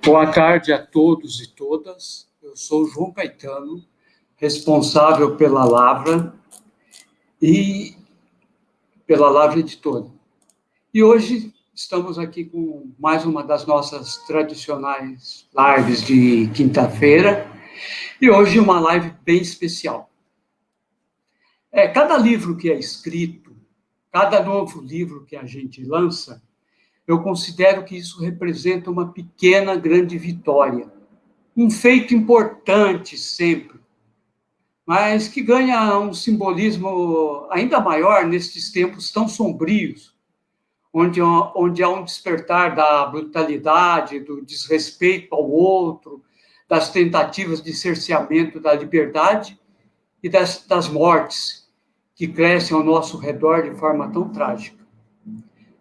Boa tarde a todos e todas. Eu sou João Caetano, responsável pela Lavra e pela Lavra Editora. E hoje estamos aqui com mais uma das nossas tradicionais lives de quinta-feira, e hoje uma live bem especial. Cada livro que é escrito, cada novo livro que a gente lança, eu considero que isso representa uma pequena, grande vitória. Um feito importante sempre, mas que ganha um simbolismo ainda maior nestes tempos tão sombrios, onde há um despertar da brutalidade, do desrespeito ao outro, das tentativas de cerceamento da liberdade e das mortes que crescem ao nosso redor de forma tão trágica.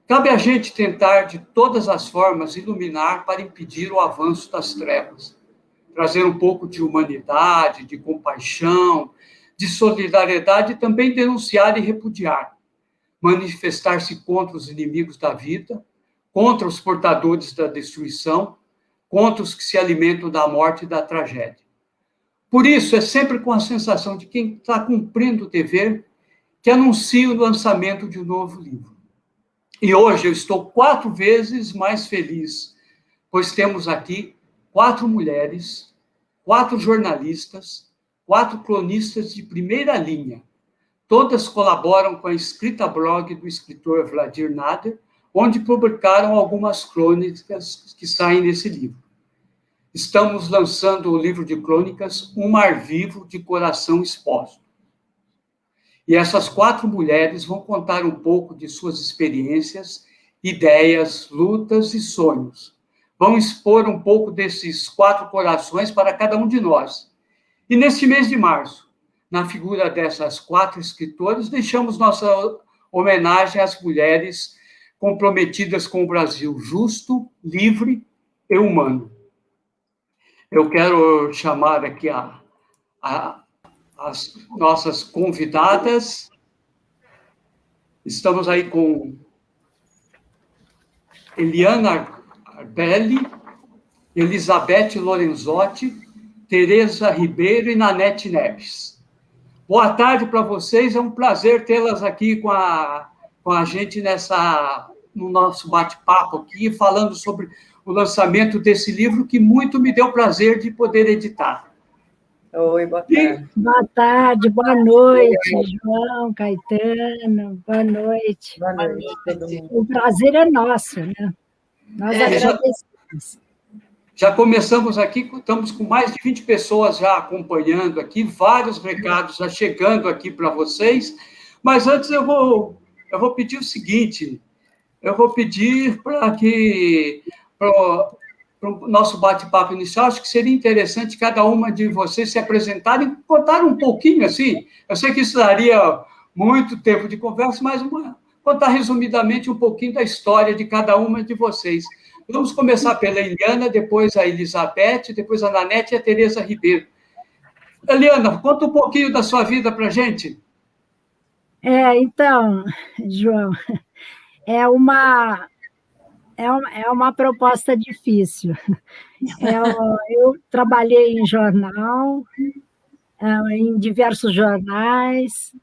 Cabe a gente tentar, de todas as formas, iluminar para impedir o avanço das trevas, trazer um pouco de humanidade, de compaixão, de solidariedade e também denunciar e repudiar, manifestar-se contra os inimigos da vida, contra os portadores da destruição, contra os que se alimentam da morte e da tragédia. Por isso, é sempre com a sensação de quem está cumprindo o dever que anuncia o lançamento de um novo livro. E hoje eu estou 4 vezes mais feliz, pois temos aqui 4 mulheres, 4 jornalistas, 4 cronistas de primeira linha. Todas colaboram com a escrita blog do escritor Vladir Nader, onde publicaram algumas crônicas que saem nesse livro. Estamos lançando o livro de crônicas Um Mar Vivo de Coração Exposto. E essas 4 mulheres vão contar um pouco de suas experiências, ideias, lutas e sonhos. Vão expor um pouco desses 4 corações para cada um de nós. E neste mês de março, na figura dessas 4 escritoras, deixamos nossa homenagem às mulheres comprometidas com o Brasil justo, livre e humano. Eu quero chamar aqui as nossas convidadas. Estamos aí com Eliana Arbelli, Elizabeth Lorenzotti, Tereza Ribeiro e Nanete Neves. Boa tarde para vocês, é um prazer tê-las aqui com a gente no nosso bate-papo aqui, falando sobre o lançamento desse livro que muito me deu prazer de poder editar. Oi, boa tarde. Boa tarde, boa noite, João, Caetano, boa noite. Boa noite, todo mundo. O prazer é nosso, né? Nós agradecemos. Já começamos aqui, estamos com mais de 20 pessoas já acompanhando aqui, vários recados já chegando aqui para vocês, mas antes eu vou pedir o seguinte, eu vou pedir para o nosso bate-papo inicial, acho que seria interessante cada uma de vocês se apresentarem, contar um pouquinho, assim, eu sei que isso daria muito tempo de conversa, mas contar resumidamente um pouquinho da história de cada uma de vocês. Vamos começar pela Eliana, depois a Elizabeth, depois a Nanete e a Tereza Ribeiro. Eliana, conta um pouquinho da sua vida para a gente. Então, João, é uma proposta difícil. Eu trabalhei em jornal, em diversos jornais.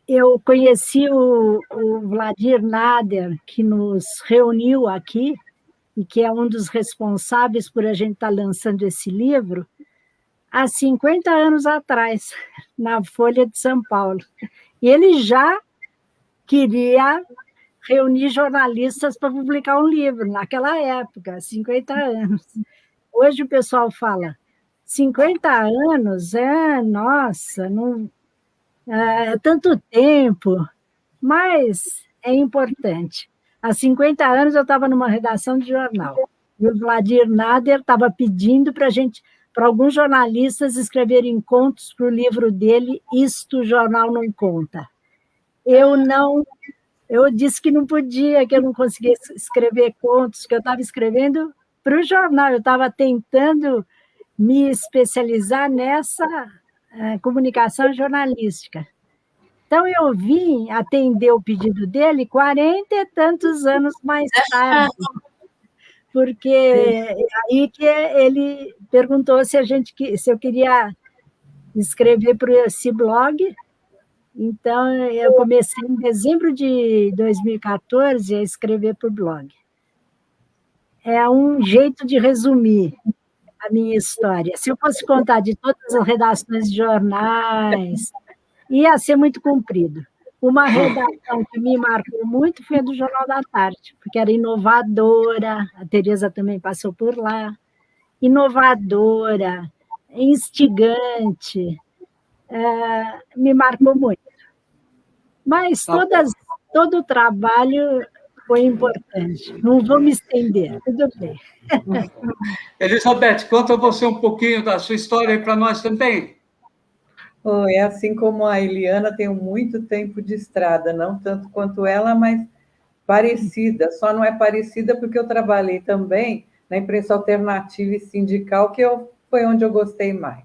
Eu conheci o Vladir Nader, que nos reuniu aqui, e que é um dos responsáveis por a gente estar lançando esse livro, há 50 anos atrás, na Folha de São Paulo. E ele já queria reunir jornalistas para publicar um livro, naquela época, 50 anos. Hoje o pessoal fala, 50 anos, nossa, não, é tanto tempo, mas é importante. Há 50 anos eu estava numa redação de jornal, e o Vladir Nader estava pedindo para alguns jornalistas escreverem contos para o livro dele, Isto o Jornal Não Conta. Eu disse que não podia, que eu não conseguia escrever contos, que eu estava escrevendo para o jornal, eu estava tentando me especializar nessa comunicação jornalística. Então, eu vim atender o pedido dele 40 e tantos anos mais tarde. porque é aí que ele perguntou se eu queria escrever para esse blog. Então, eu comecei em dezembro de 2014 a escrever para o blog. É um jeito de resumir a minha história. Se eu fosse contar de todas as redações de jornais, ia ser muito comprido. Uma redação que me marcou muito foi a do Jornal da Tarde, porque era inovadora, a Tereza também passou por lá, inovadora, instigante, me marcou muito. Mas todo o trabalho foi importante. Não vou me estender, tudo bem. Elizabeth, conta você um pouquinho da sua história aí para nós também. Oi, assim como a Eliana, tenho muito tempo de estrada, não tanto quanto ela, mas parecida. Só não é parecida porque eu trabalhei também na imprensa alternativa e sindical, foi onde eu gostei mais.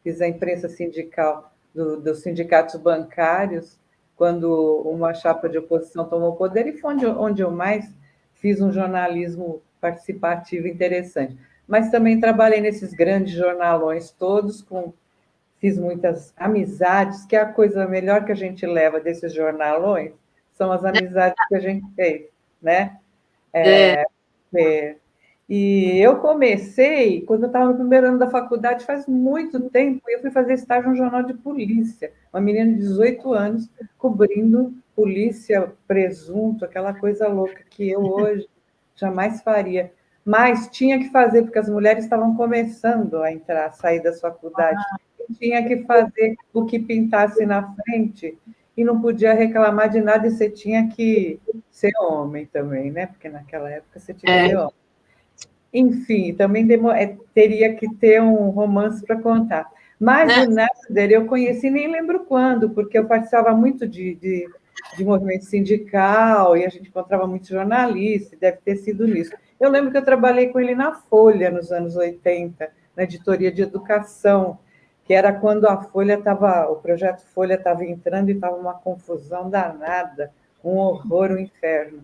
Fiz a imprensa sindical dos sindicatos bancários, quando uma chapa de oposição tomou poder, e foi onde eu mais fiz um jornalismo participativo interessante. Mas também trabalhei nesses grandes jornalões todos, fiz muitas amizades, que é a coisa melhor que a gente leva desses jornalões, são as amizades que a gente fez, né? E eu comecei, quando eu estava no primeiro ano da faculdade, faz muito tempo, eu fui fazer estágio no jornal de polícia, uma menina de 18 anos, cobrindo polícia, presunto, aquela coisa louca que eu hoje jamais faria. Mas tinha que fazer, porque as mulheres estavam começando a sair da faculdade. Tinha que fazer o que pintasse na frente e não podia reclamar de nada, e você tinha que ser homem também, né? Porque naquela época você tinha que ser homem. Enfim, também teria que ter um romance para contar. Mas o Nader eu conheci, nem lembro quando, porque eu participava muito de movimento sindical e a gente encontrava muitos jornalistas, deve ter sido nisso. Eu lembro que eu trabalhei com ele na Folha, nos anos 80, na editoria de educação, que era quando o projeto Folha estava entrando e estava uma confusão danada, um horror, um inferno.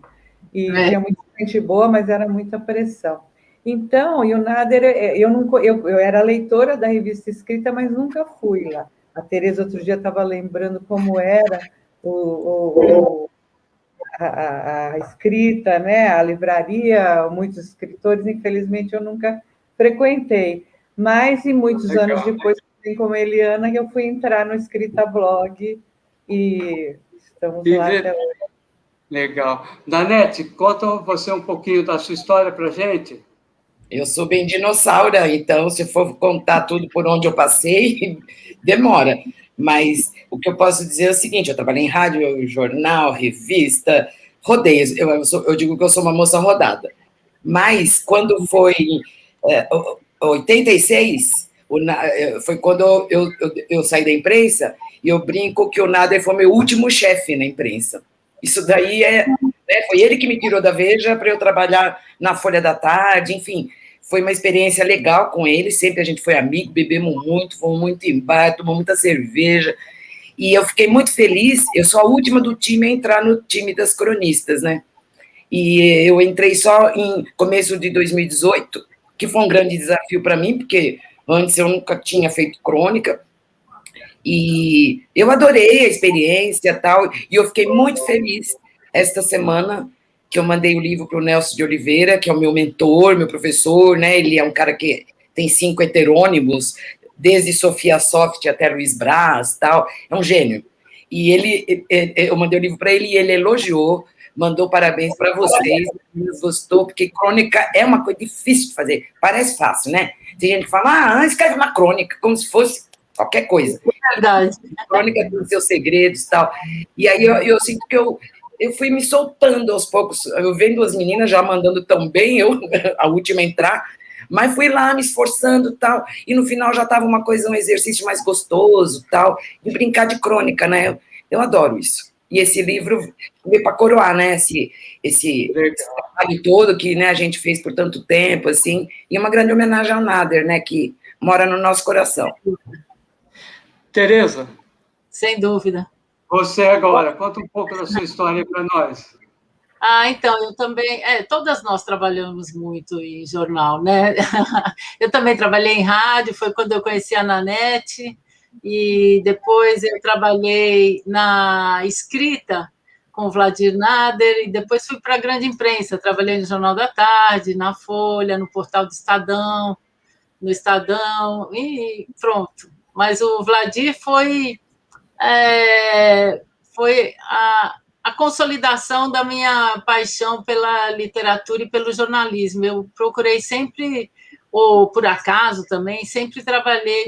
E tinha muita gente boa, mas era muita pressão. Então, e o Nader, eu era leitora da revista escrita, mas nunca fui lá. A Tereza outro dia estava lembrando como era a escrita, né? A livraria, muitos escritores, infelizmente eu nunca frequentei. Mas, e muitos anos depois, assim como a Eliana, eu fui entrar no Escrita Blog e estamos lá até hoje. Legal. Danete, conta você um pouquinho da sua história para a gente. Eu sou bem dinossauro, então, se for contar tudo por onde eu passei, demora. Mas o que eu posso dizer é o seguinte: eu trabalhei em rádio, jornal, revista, rodei. Eu digo que eu sou uma moça rodada. Mas quando foi 86, foi quando eu saí da imprensa, e eu brinco que o Nader foi meu último chefe na imprensa. Isso daí foi ele que me tirou da Veja para eu trabalhar na Folha da Tarde, enfim, foi uma experiência legal com ele, sempre a gente foi amigo, bebemos muito, fomos muito em bar, tomamos muita cerveja, e eu fiquei muito feliz, eu sou a última do time a entrar no time das cronistas, né? E eu entrei só em começo de 2018, que foi um grande desafio para mim, porque antes eu nunca tinha feito crônica, e eu adorei a experiência e tal, e eu fiquei muito feliz esta semana que eu mandei o livro para o Nelson de Oliveira, que é o meu mentor, meu professor, né? Ele é um cara que tem 5 heterônimos, desde Sofia Soft até Luiz Braz, tal, é um gênio. E eu mandei o livro para ele e ele elogiou, mandou parabéns para vocês, gostou, porque crônica é uma coisa difícil de fazer, parece fácil, né? Tem gente que fala, escreve uma crônica, como se fosse qualquer coisa. É verdade. A crônica tem seus segredos e tal. E aí eu sinto que eu fui me soltando aos poucos, eu vendo as meninas já mandando tão bem, eu, a última a entrar, mas fui lá me esforçando e tal, e no final já estava uma coisa, um exercício mais gostoso tal, e brincar de crônica, né? Eu adoro isso. E esse livro veio para coroar, né? Esse trabalho todo que, né, a gente fez por tanto tempo, assim, e uma grande homenagem ao Nader, né, que mora no nosso coração. Tereza. Sem dúvida. Você agora, conta um pouco da sua história para nós. Então, eu também, todas nós trabalhamos muito em jornal, né? Eu também trabalhei em rádio, foi quando eu conheci a Nanete, e depois eu trabalhei na escrita com o Vladir Nader, e depois fui para a grande imprensa, trabalhei no Jornal da Tarde, na Folha, no portal do Estadão, no Estadão, e pronto. Mas o Vladir foi a consolidação da minha paixão pela literatura e pelo jornalismo. Eu procurei sempre, ou por acaso também, sempre trabalhei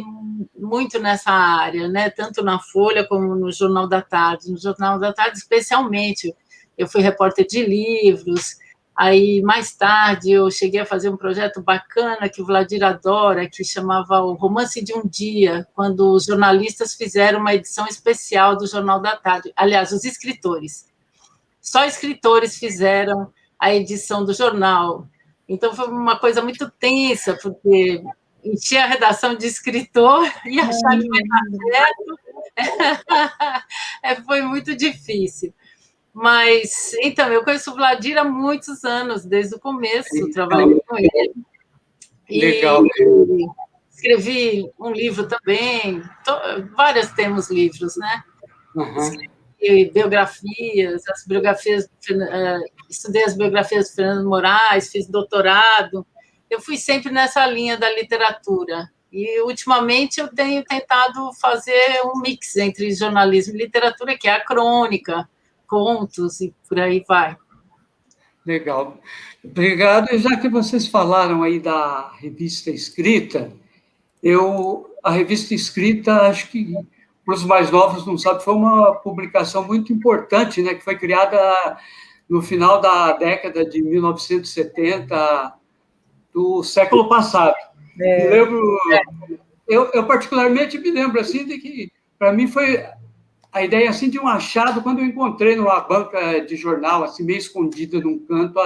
muito nessa área, né? Tanto na Folha como no Jornal da Tarde. No Jornal da Tarde, especialmente, eu fui repórter de livros. Aí, mais tarde, eu cheguei a fazer um projeto bacana que o Vladir adora, que chamava O Romance de um Dia, quando os jornalistas fizeram uma edição especial do Jornal da Tarde. Aliás, os escritores. Só escritores fizeram a edição do jornal. Então, foi uma coisa muito tensa, porque encher a redação de escritor e achar que vai dar certo foi muito difícil. Mas, então, eu conheço o Vladir há muitos anos, desde o começo, trabalhei com ele. Legal. E escrevi um livro também, vários temos livros, né? Escrevi biografias, estudei as biografias do Fernando Moraes, fiz doutorado. Eu fui sempre nessa linha da literatura. E, ultimamente, eu tenho tentado fazer um mix entre jornalismo e literatura, que é a crônica, contos e por aí vai. Legal. Obrigado. E já que vocês falaram aí da revista escrita, a revista escrita, acho que para os mais novos não sabem, foi uma publicação muito importante, né, que foi criada no final da década de 1970 do século passado. Eu particularmente me lembro assim de que para mim foi a ideia assim de um achado quando eu encontrei numa banca de jornal, assim meio escondida num canto,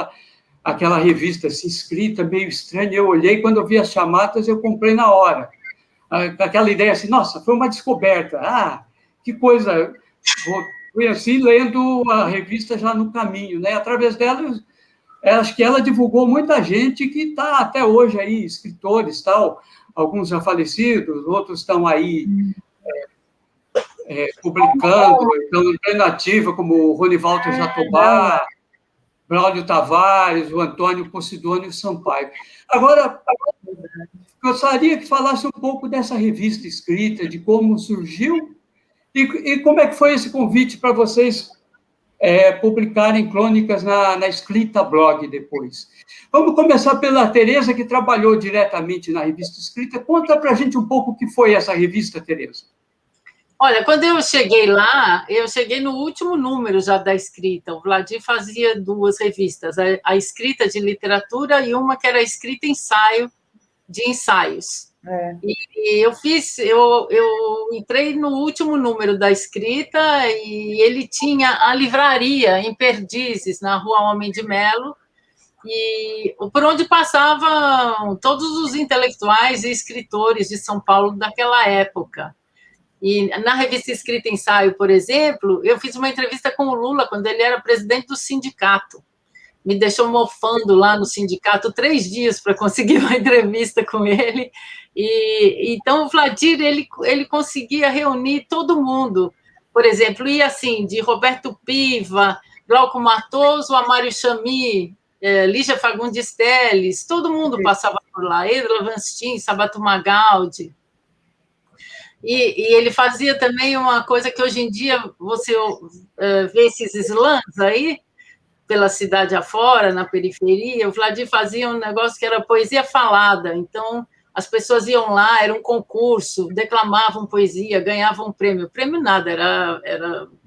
aquela revista assim escrita, meio estranha. Eu olhei, quando eu vi as chamadas, eu comprei na hora. Aquela ideia assim, nossa, foi uma descoberta. Que coisa! Fui assim lendo a revista já no caminho, né? Através dela, acho que ela divulgou muita gente que está até hoje aí, escritores, tal, alguns já falecidos, outros estão aí publicando, estão entrando ativa, como o Rony Walter Jatobá, Braulio Tavares, o Antônio Posidônio Sampaio. Agora, gostaria que falasse um pouco dessa revista escrita, de como surgiu e como é que foi esse convite para vocês publicarem crônicas na Escrita Blog depois. Vamos começar pela Tereza, que trabalhou diretamente na revista escrita. Conta para a gente um pouco o que foi essa revista, Tereza. Olha, quando eu cheguei lá, eu cheguei no último número já da escrita. O Vladir fazia duas revistas, a escrita de literatura e uma que era a escrita ensaio, de ensaios. E eu entrei no último número da escrita e ele tinha a livraria em Perdizes, na Rua Homem de Melo, e por onde passavam todos os intelectuais e escritores de São Paulo daquela época. E na revista Escrita Ensaio, por exemplo, eu fiz uma entrevista com o Lula quando ele era presidente do sindicato. Me deixou mofando lá no sindicato 3 dias para conseguir uma entrevista com ele. E então o Vladir ele conseguia reunir todo mundo. Por exemplo, ia assim, de Roberto Piva, Glauco Matoso a Mário Chamy, Lígia Fagundes Telles, todo mundo passava por lá, Edla Vanstin, Sabato Magaldi. E ele fazia também uma coisa que hoje em dia você vê esses slams aí, pela cidade afora, na periferia. O Vladir fazia um negócio que era poesia falada. Então, as pessoas iam lá, era um concurso, declamavam poesia, ganhavam um prêmio. Prêmio nada,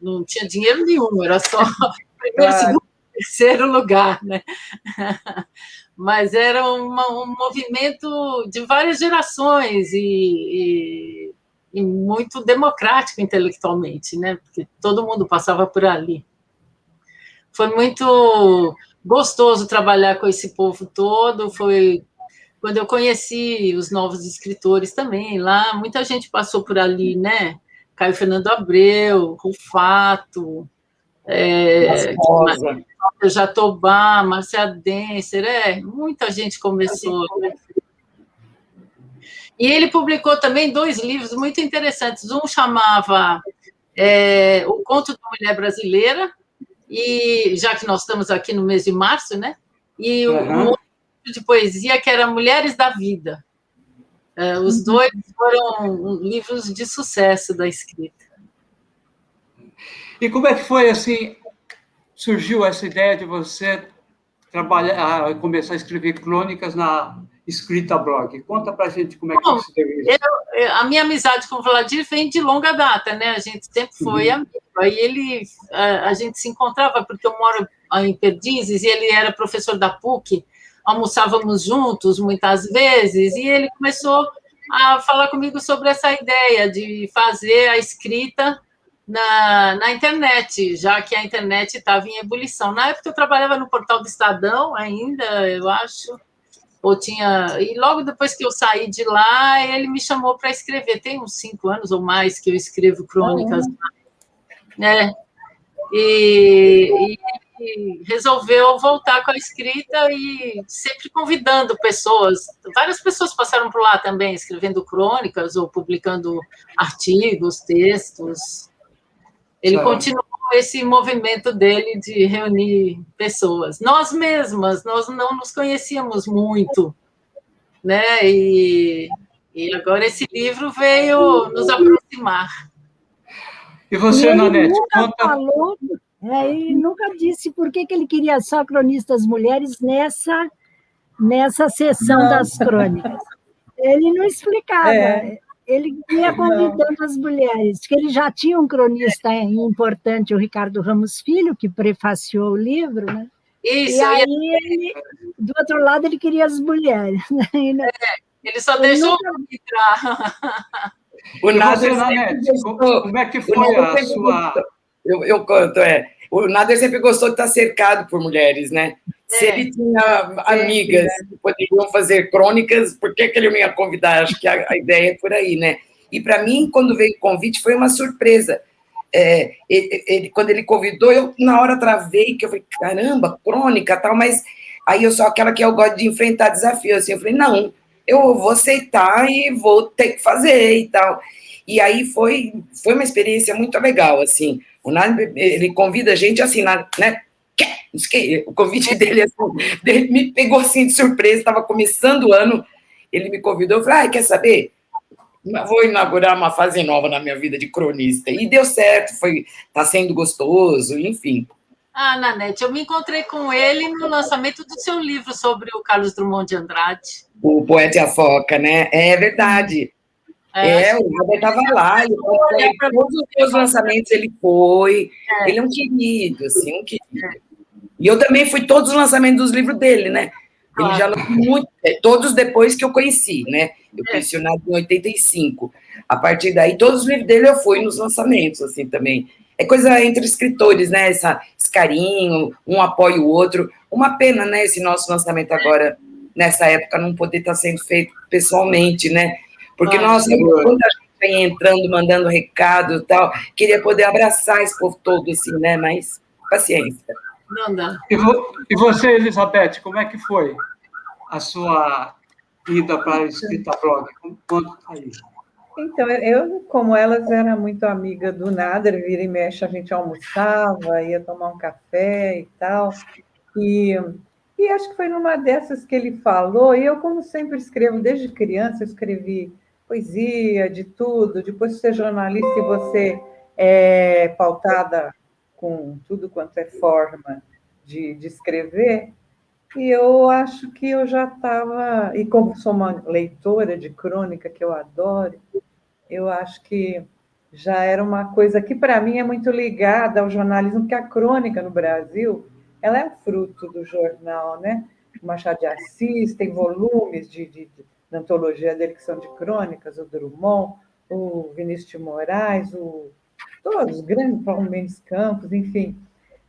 não tinha dinheiro nenhum, era só primeiro, segundo, terceiro lugar, né? Mas era um movimento de várias gerações e muito democrático intelectualmente, né? Porque todo mundo passava por ali. Foi muito gostoso trabalhar com esse povo todo. Foi quando eu conheci os novos escritores também lá. Muita gente passou por ali, né? Caio Fernando Abreu, Rufato, Rosa. Jatobá, Marcia Denser, muita gente começou. E ele publicou também 2 livros muito interessantes. Um chamava O Conto da Mulher Brasileira, e já que nós estamos aqui no mês de março, né? E um outro de poesia que era Mulheres da Vida. Os 2 foram livros de sucesso da escrita. E como é que foi, assim, surgiu essa ideia de você começar a escrever crônicas na escrita blog? Conta para a gente como é que se deu isso. A minha amizade com o Vladir vem de longa data, né? A gente sempre foi amigo. Aí a gente se encontrava, porque eu moro em Perdizes, e ele era professor da PUC, almoçávamos juntos muitas vezes, e ele começou a falar comigo sobre essa ideia de fazer a escrita na internet, já que a internet estava em ebulição. Na época eu trabalhava no portal do Estadão ainda, eu acho, e logo depois que eu saí de lá, ele me chamou para escrever. Tem uns 5 anos ou mais que eu escrevo crônicas, né? E resolveu voltar com a escrita e sempre convidando pessoas. Várias pessoas passaram por lá também, escrevendo crônicas ou publicando artigos, textos. Ele continuou esse movimento dele de reunir pessoas. Nós mesmas, nós não nos conhecíamos muito, né? E agora esse livro veio nos aproximar. E você, Nanete, ele nunca disse por que ele queria só cronistas mulheres nessa sessão das crônicas. Ele não explicava. Ele ia convidando as mulheres, que ele já tinha um cronista importante, o Ricardo Ramos Filho, que prefaciou o livro, né? Isso. E aí, do outro lado, ele queria as mulheres. Né? Ele só deixou entrar. O Nader, como é que foi a sua... Eu conto, O Nader sempre gostou de estar cercado por mulheres, né? Se ele tinha amigas que poderiam fazer crônicas, por que ele não ia convidar? Acho que a ideia é por aí, né? E, para mim, quando veio o convite, foi uma surpresa. Quando ele convidou, eu, na hora, travei, que eu falei, caramba, crônica, tal, mas aí eu sou aquela que eu gosto de enfrentar desafios, assim, eu falei, não, eu vou aceitar e vou ter que fazer e tal. E aí foi uma experiência muito legal, assim. O Nader, ele convida a gente, assim, né? O convite dele, assim, ele me pegou assim de surpresa, estava começando o ano, ele me convidou, eu falei, quer saber? Vou inaugurar uma fase nova na minha vida de cronista. E deu certo, está sendo gostoso, enfim. Nanete, eu me encontrei com ele no lançamento do seu livro sobre o Carlos Drummond de Andrade. O Poeta e a Foca, né? É verdade. O Nader estava lá, todos os meus lançamentos ele foi. Ele é um querido, assim, um querido. E eu também fui todos os lançamentos dos livros dele, né? Ele já lançou muito, todos depois que eu conheci, né? Eu conheci o Nader em 85. A partir daí, todos os livros dele eu fui nos lançamentos, assim, também. É coisa entre escritores, né? Esse carinho, um apoia o outro. Uma pena, né? Esse nosso lançamento agora, nessa época, não poder estar sendo feito pessoalmente, né? Porque, nossa, quanta gente vem entrando, mandando recado e tal, queria poder abraçar esse povo todo, assim, né? Mas, paciência. Não dá. E você, Elizabeth, como é que foi a sua ida para a escrita blog? Conta aí. Então, eu, como elas, era muito amiga do Nader, vira e mexe, a gente almoçava, ia tomar um café e tal, e acho que foi numa dessas que ele falou, e eu, como sempre escrevo, desde criança, eu escrevi poesia, de tudo, depois de ser jornalista e você é pautada com tudo quanto é forma de escrever, e eu acho que eu já estava, e como sou uma leitora de crônica, que eu adoro, eu acho que já era uma coisa que, para mim, é muito ligada ao jornalismo, porque a crônica no Brasil, ela é fruto do jornal, né? O Machado de Assis tem volumes da antologia dele que são de crônicas, o Drummond, o Vinícius de Moraes, todos, grandes, Paulo Mendes Campos, enfim.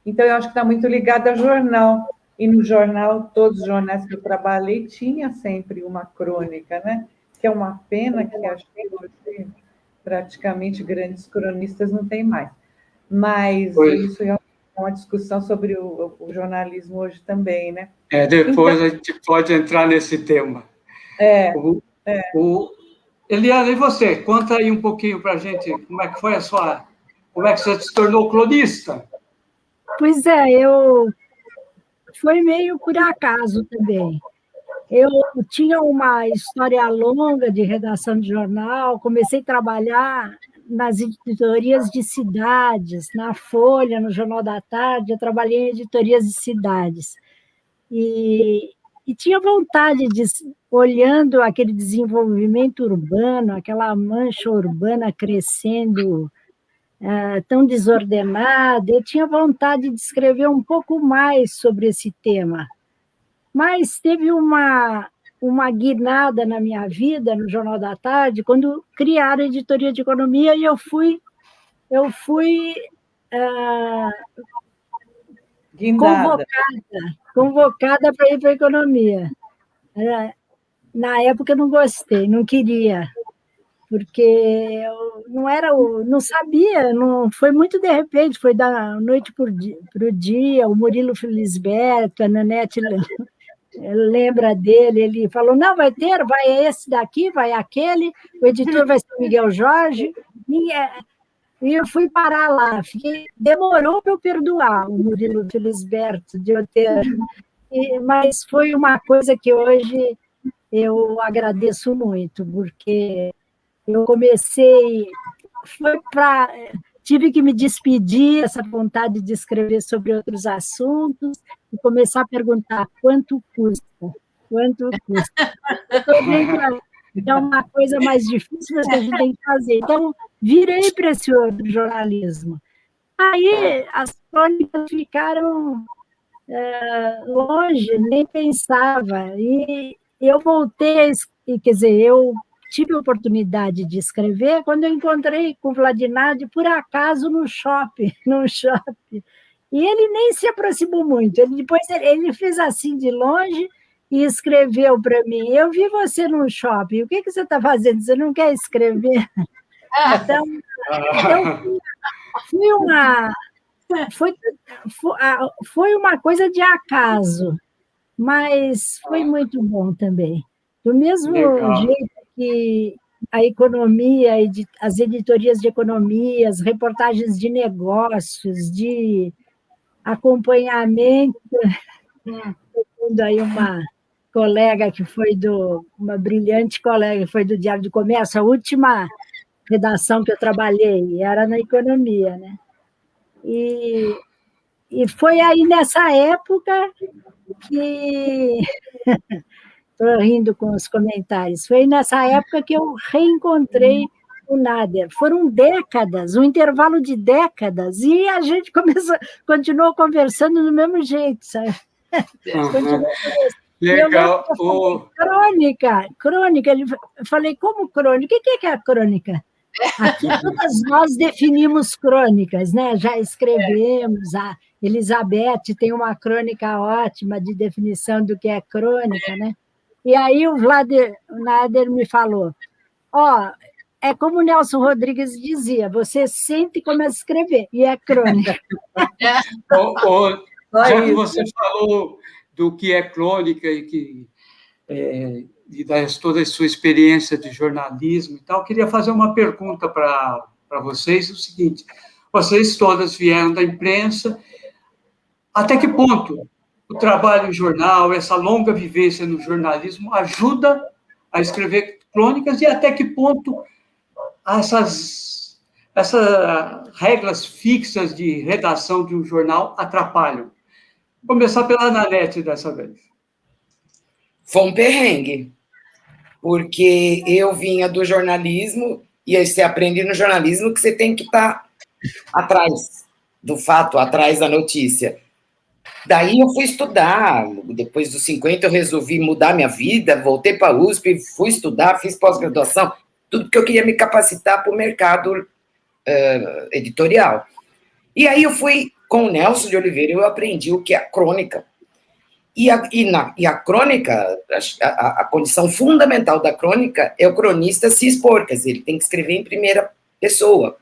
Então, eu acho que está muito ligado ao jornal. E no jornal, todos os jornais que eu trabalhei, tinha sempre uma crônica, né? Que é uma pena que acho que praticamente grandes cronistas não tem mais. Mas isso uma discussão sobre o jornalismo hoje também, né? Depois a gente pode entrar nesse tema. Eliana, e você? Conta aí um pouquinho para a gente como é que foi como é que você se tornou cronista? Pois é, foi meio por acaso também. Eu tinha uma história longa de redação de jornal, comecei a trabalhar nas editorias de cidades, na Folha, no Jornal da Tarde, eu trabalhei em editorias de cidades. E tinha vontade de, olhando aquele desenvolvimento urbano, aquela mancha urbana crescendo tão desordenada, eu tinha vontade de escrever um pouco mais sobre esse tema. Mas teve uma guinada na minha vida, no Jornal da Tarde, quando criaram a editoria de economia, e eu fui convocada para ir para a economia. Na época eu não gostei, não queria, porque eu não sabia, não foi muito de repente, foi da noite para o dia, o Murilo Felisberto, a Nanete lembra dele, ele falou, não, vai esse daqui, vai aquele, o editor vai ser o Miguel Jorge, e eu fui parar lá, demorou para eu perdoar o Murilo Felisberto, de eu ter, mas foi uma coisa que hoje eu agradeço muito, porque eu tive que me despedir dessa vontade de escrever sobre outros assuntos e começar a perguntar quanto custa. Eu estou vendo que é uma coisa mais difícil, mas que a gente tem que fazer. Então, virei para esse outro jornalismo. Aí, as crônicas ficaram longe, nem pensava. E eu voltei, quer dizer, eu tive a oportunidade de escrever quando eu encontrei com o Vladinad, por acaso, no shopping. E ele nem se aproximou muito. Depois ele fez assim de longe e escreveu para mim, eu vi você no shopping, o que você está fazendo? Você não quer escrever? Então foi uma coisa de acaso, mas foi muito bom também. Do mesmo jeito que a economia, as editorias de economia, as reportagens de negócios, de acompanhamento, tendo aí uma colega que uma brilhante colega que foi do Diário do Comércio, a última redação que eu trabalhei era na economia, né? E foi aí nessa época que estou rindo com os comentários. Foi nessa época que eu reencontrei o Nader. Foram décadas, um intervalo de décadas, e a gente continuou conversando do mesmo jeito, sabe? Legal. Crônica. Eu falei, como crônica? O que é a crônica? Aqui todas nós definimos crônicas, né? Já escrevemos, a Elizabeth tem uma crônica ótima de definição do que é crônica, né? E aí o Nader me falou, é como o Nelson Rodrigues dizia, você sente e começa a escrever, e é crônica. Já que você falou do que é crônica e toda a sua experiência de jornalismo e tal, eu queria fazer uma pergunta para vocês, o seguinte, vocês todas vieram da imprensa, até que ponto o trabalho em jornal, essa longa vivência no jornalismo ajuda a escrever crônicas e até que ponto essas regras fixas de redação de um jornal atrapalham? Vou começar pela Nanete dessa vez. Foi um perrengue, porque eu vinha do jornalismo e aí você aprende no jornalismo que você tem que estar atrás do fato, atrás da notícia. Daí eu fui estudar, depois dos 50 eu resolvi mudar minha vida, voltei para a USP, fui estudar, fiz pós-graduação, tudo porque eu queria me capacitar para o mercado editorial. E aí eu fui com o Nelson de Oliveira, eu aprendi o que é a crônica. E a crônica, a condição fundamental da crônica é o cronista se expor, quer dizer, ele tem que escrever em primeira pessoa.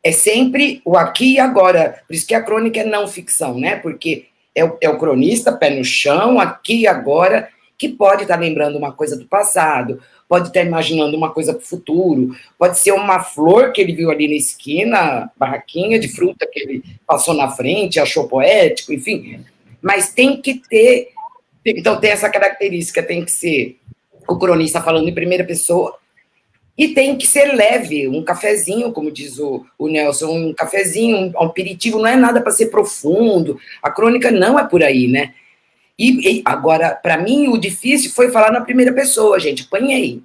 é sempre o aqui e agora. Por isso que a crônica é não ficção, né? Porque é o cronista, pé no chão, aqui e agora, que pode estar lembrando uma coisa do passado, pode estar imaginando uma coisa para o futuro, pode ser uma flor que ele viu ali na esquina, barraquinha de fruta que ele passou na frente, achou poético, enfim. Mas tem que ter... Então, tem essa característica, tem que ser o cronista falando em primeira pessoa, e tem que ser leve, um cafezinho, como diz o Nelson, um cafezinho, um aperitivo, não é nada para ser profundo, a crônica não é por aí, né? E agora, para mim, o difícil foi falar na primeira pessoa, gente, apanhei.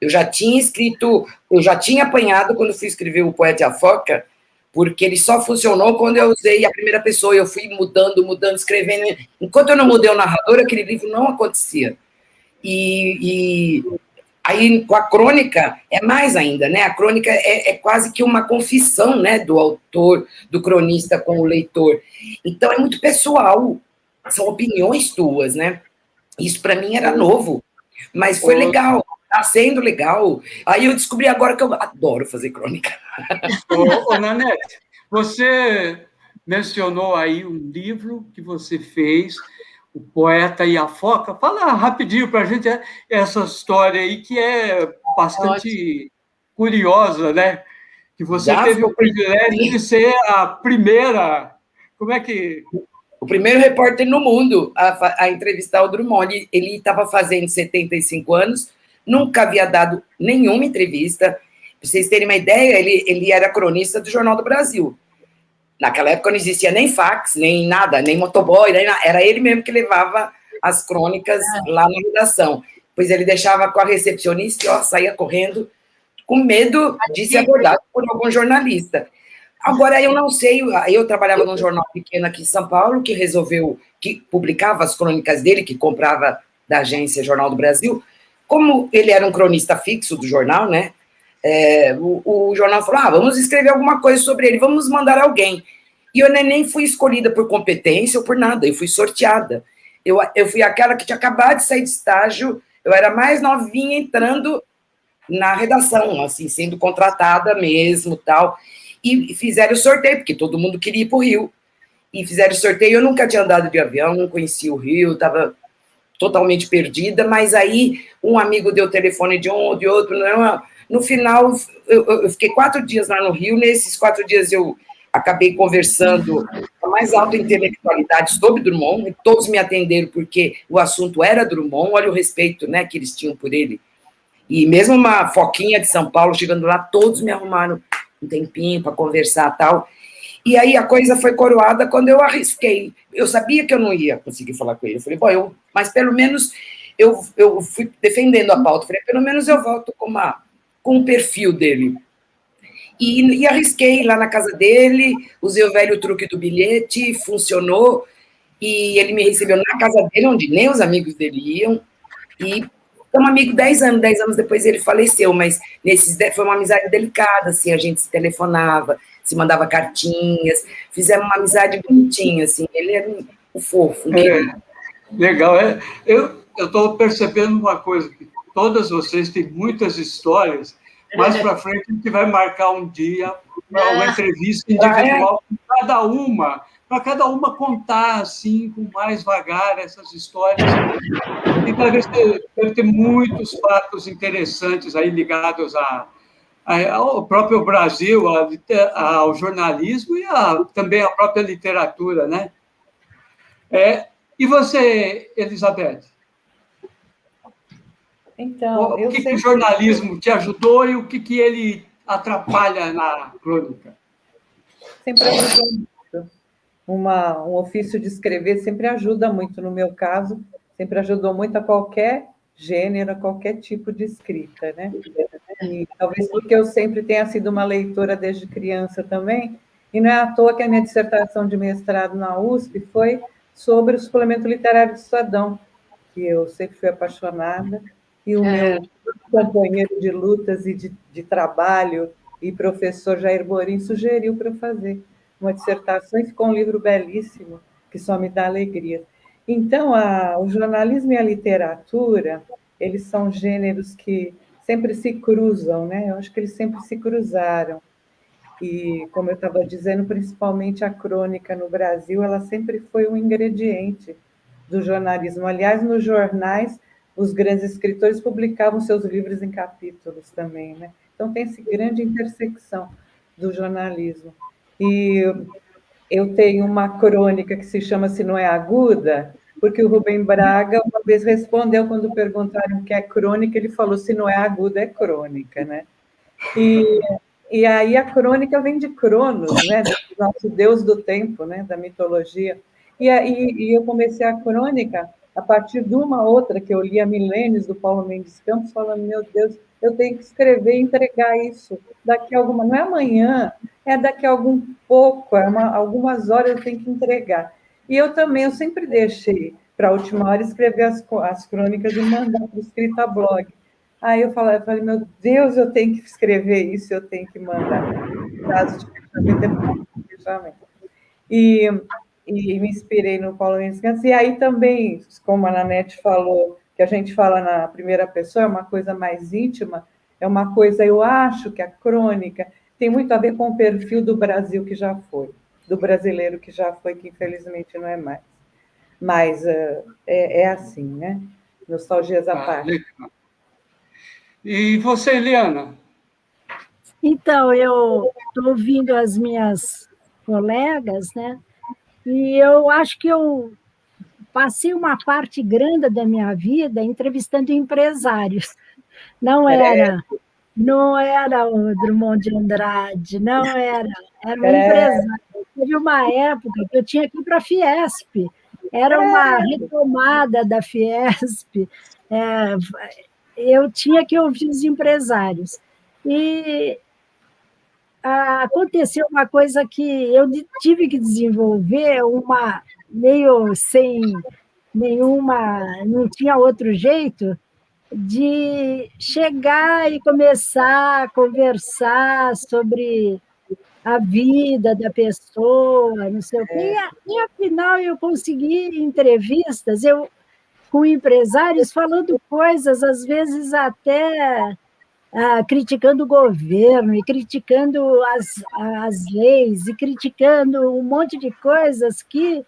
Eu já tinha apanhado quando fui escrever O Poeta e a Foca, porque ele só funcionou quando eu usei a primeira pessoa, eu fui mudando, escrevendo. Enquanto eu não mudei o narrador, aquele livro não acontecia. E aí, com a crônica, é mais ainda, né? A crônica é quase que uma confissão, né, do autor, do cronista com o leitor. Então, é muito pessoal, são opiniões tuas, né? Isso, para mim, era novo, mas foi legal, está sendo legal. Aí eu descobri agora que eu adoro fazer crônica. Nanete, você mencionou aí um livro que você fez, O Poeta e a Foca. Fala rapidinho para a gente essa história aí, que é bastante curiosa, né? Que você teve o privilégio de ser a primeira... Como é que... O primeiro repórter no mundo a entrevistar o Drummond. Ele estava fazendo 75 anos, nunca havia dado nenhuma entrevista. Para vocês terem uma ideia, ele era cronista do Jornal do Brasil. Naquela época não existia nem fax, nem nada, nem motoboy, nem nada. Era ele mesmo que levava as crônicas lá na redação. Pois ele deixava com a recepcionista e saía correndo com medo de ser abordado por algum jornalista. Agora, eu não sei, eu trabalhava num jornal pequeno aqui em São Paulo, que publicava as crônicas dele, que comprava da agência Jornal do Brasil. Como ele era um cronista fixo do jornal, né? O jornal falou, vamos escrever alguma coisa sobre ele, vamos mandar alguém. E eu nem fui escolhida por competência ou por nada, eu fui sorteada. Eu fui aquela que tinha acabado de sair de estágio, eu era mais novinha entrando na redação, assim, sendo contratada mesmo, tal. E fizeram o sorteio, porque todo mundo queria ir para o Rio. E fizeram o sorteio, eu nunca tinha andado de avião, não conhecia o Rio, estava totalmente perdida, mas aí um amigo deu o telefone de um ou de outro. No final, eu fiquei 4 dias lá no Rio, nesses 4 dias eu acabei conversando com a mais alta intelectualidade sobre Drummond, e todos me atenderam porque o assunto era Drummond, olha o respeito, né, que eles tinham por ele. E mesmo uma foquinha de São Paulo, chegando lá, todos me arrumaram um tempinho para conversar e tal. E aí a coisa foi coroada quando eu arrisquei. Eu sabia que eu não ia conseguir falar com ele. Eu falei, mas pelo menos eu fui defendendo a pauta. Eu falei, pelo menos eu volto com um perfil dele. E arrisquei lá na casa dele, usei o velho truque do bilhete, funcionou, e ele me recebeu na casa dele, onde nem os amigos dele iam, e somos amigos 10 anos. 10 anos depois ele faleceu, mas foi uma amizade delicada, assim, a gente se telefonava, se mandava cartinhas, fizemos uma amizade bonitinha, assim, ele era um fofo. Legal, eu estou percebendo uma coisa, que todas vocês têm muitas histórias. Mais para frente a gente vai marcar um dia para uma entrevista individual para cada uma contar assim com mais vagar essas histórias. E talvez deve ter muitos fatos interessantes aí ligados ao próprio Brasil, ao jornalismo e também à própria literatura, né? E você, Elizabeth? Então, o que o jornalismo te ajudou e o que ele atrapalha na crônica? Sempre ajudou muito. Um ofício de escrever sempre ajuda muito, no meu caso, sempre ajudou muito a qualquer gênero, a qualquer tipo de escrita, né? E talvez porque eu sempre tenha sido uma leitora desde criança também, e não é à toa que a minha dissertação de mestrado na USP foi sobre o suplemento literário do Estadão, que eu sempre fui apaixonada, e o meu companheiro de lutas e de trabalho e professor Jair Borim sugeriu para eu fazer uma dissertação, e ficou um livro belíssimo, que só me dá alegria. Então, o jornalismo e a literatura, eles são gêneros que sempre se cruzam, né? Eu acho que eles sempre se cruzaram. E, como eu estava dizendo, principalmente a crônica no Brasil, ela sempre foi um ingrediente do jornalismo. Aliás, nos jornais, os grandes escritores publicavam seus livros em capítulos também, né? Então, tem essa grande intersecção do jornalismo. E eu tenho uma crônica que se chama Se Não É Aguda, porque o Rubem Braga uma vez respondeu, quando perguntaram o que é crônica, ele falou, se não é aguda, é crônica, né? E aí a crônica vem de Cronos, né? Do nosso deus do tempo, né? Da mitologia. E eu comecei a crônica a partir de uma outra que eu li há milênios, do Paulo Mendes Campos, falando, meu Deus, eu tenho que escrever e entregar isso daqui a alguma... Não é amanhã, é daqui a algum pouco, algumas horas eu tenho que entregar. E eu também, eu sempre deixei para a última hora escrever as crônicas e mandar para o Escrita Blog. Aí eu falei, meu Deus, eu tenho que escrever isso, eu tenho que mandar. Prazo de fechamento é prazo de fechamento. E me inspirei no Paulo Mendes Campos. E aí também, como a Nanete falou, que a gente fala na primeira pessoa, é uma coisa mais íntima, é uma coisa, eu acho que a crônica tem muito a ver com o perfil do Brasil que já foi, do brasileiro que já foi, que infelizmente não é mais. Mas é assim, né? Nostalgias à parte. Legal. E você, Eliana? Então, eu estou ouvindo as minhas colegas, né? E eu acho que eu passei uma parte grande da minha vida entrevistando empresários. Não era o Drummond de Andrade, não era um empresário. Teve uma época que eu tinha que ir para a Fiesp, era uma retomada da Fiesp, eu tinha que ouvir os empresários. E aconteceu uma coisa que eu tive que desenvolver, meio sem nenhuma, não tinha outro jeito, de chegar e começar a conversar sobre a vida da pessoa, não sei o quê. E afinal, eu consegui entrevistas com empresários falando coisas, às vezes até criticando o governo, e criticando as leis, e criticando um monte de coisas que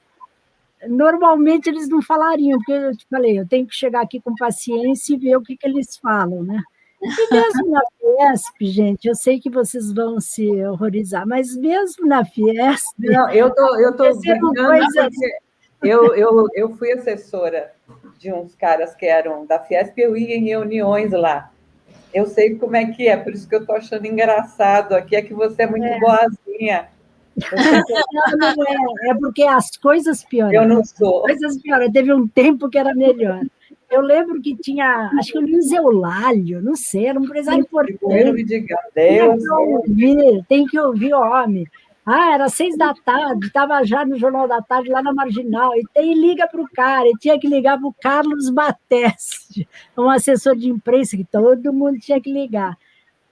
normalmente eles não falariam, porque eu te falei, eu tenho que chegar aqui com paciência e ver o que eles falam, né? E mesmo na Fiesp, gente, eu sei que vocês vão se horrorizar, mas mesmo na Fiesp... Não, eu tô brincando coisas... porque eu fui assessora de uns caras que eram da Fiesp, eu ia em reuniões lá. Eu sei como é que é, por isso que eu estou achando engraçado aqui, é que você é muito boazinha. Não, é porque as coisas pioram. Eu não sou. As coisas pioram. Teve um tempo que era melhor. Eu lembro que tinha, acho que o Luiz Eulálio, não sei, era um empresário importante. Primeiro me diga, Deus. Tem que ouvir o homem. Era 6 da tarde, estava já no Jornal da Tarde, lá na Marginal, e liga para o cara, e tinha que ligar para o Carlos Bateste, um assessor de imprensa, que todo mundo tinha que ligar.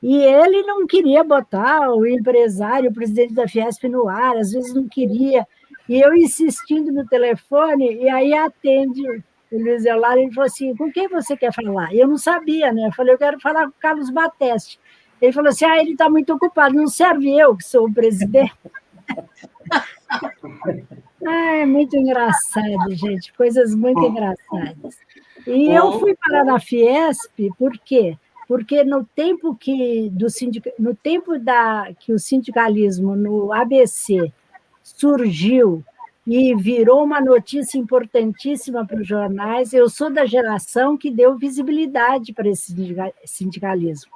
E ele não queria botar o empresário, o presidente da Fiesp no ar, às vezes não queria, e eu insistindo no telefone, e aí atende o Luiz Eulário, ele falou assim, com quem você quer falar? E eu não sabia, né? Eu falei, eu quero falar com o Carlos Bateste. Ele falou assim, ele está muito ocupado, não serve eu, que sou o presidente. É muito engraçado, gente, coisas muito engraçadas. E eu fui parar na Fiesp, por quê? Porque no tempo que o sindicalismo no ABC surgiu e virou uma notícia importantíssima para os jornais, eu sou da geração que deu visibilidade para esse sindicalismo.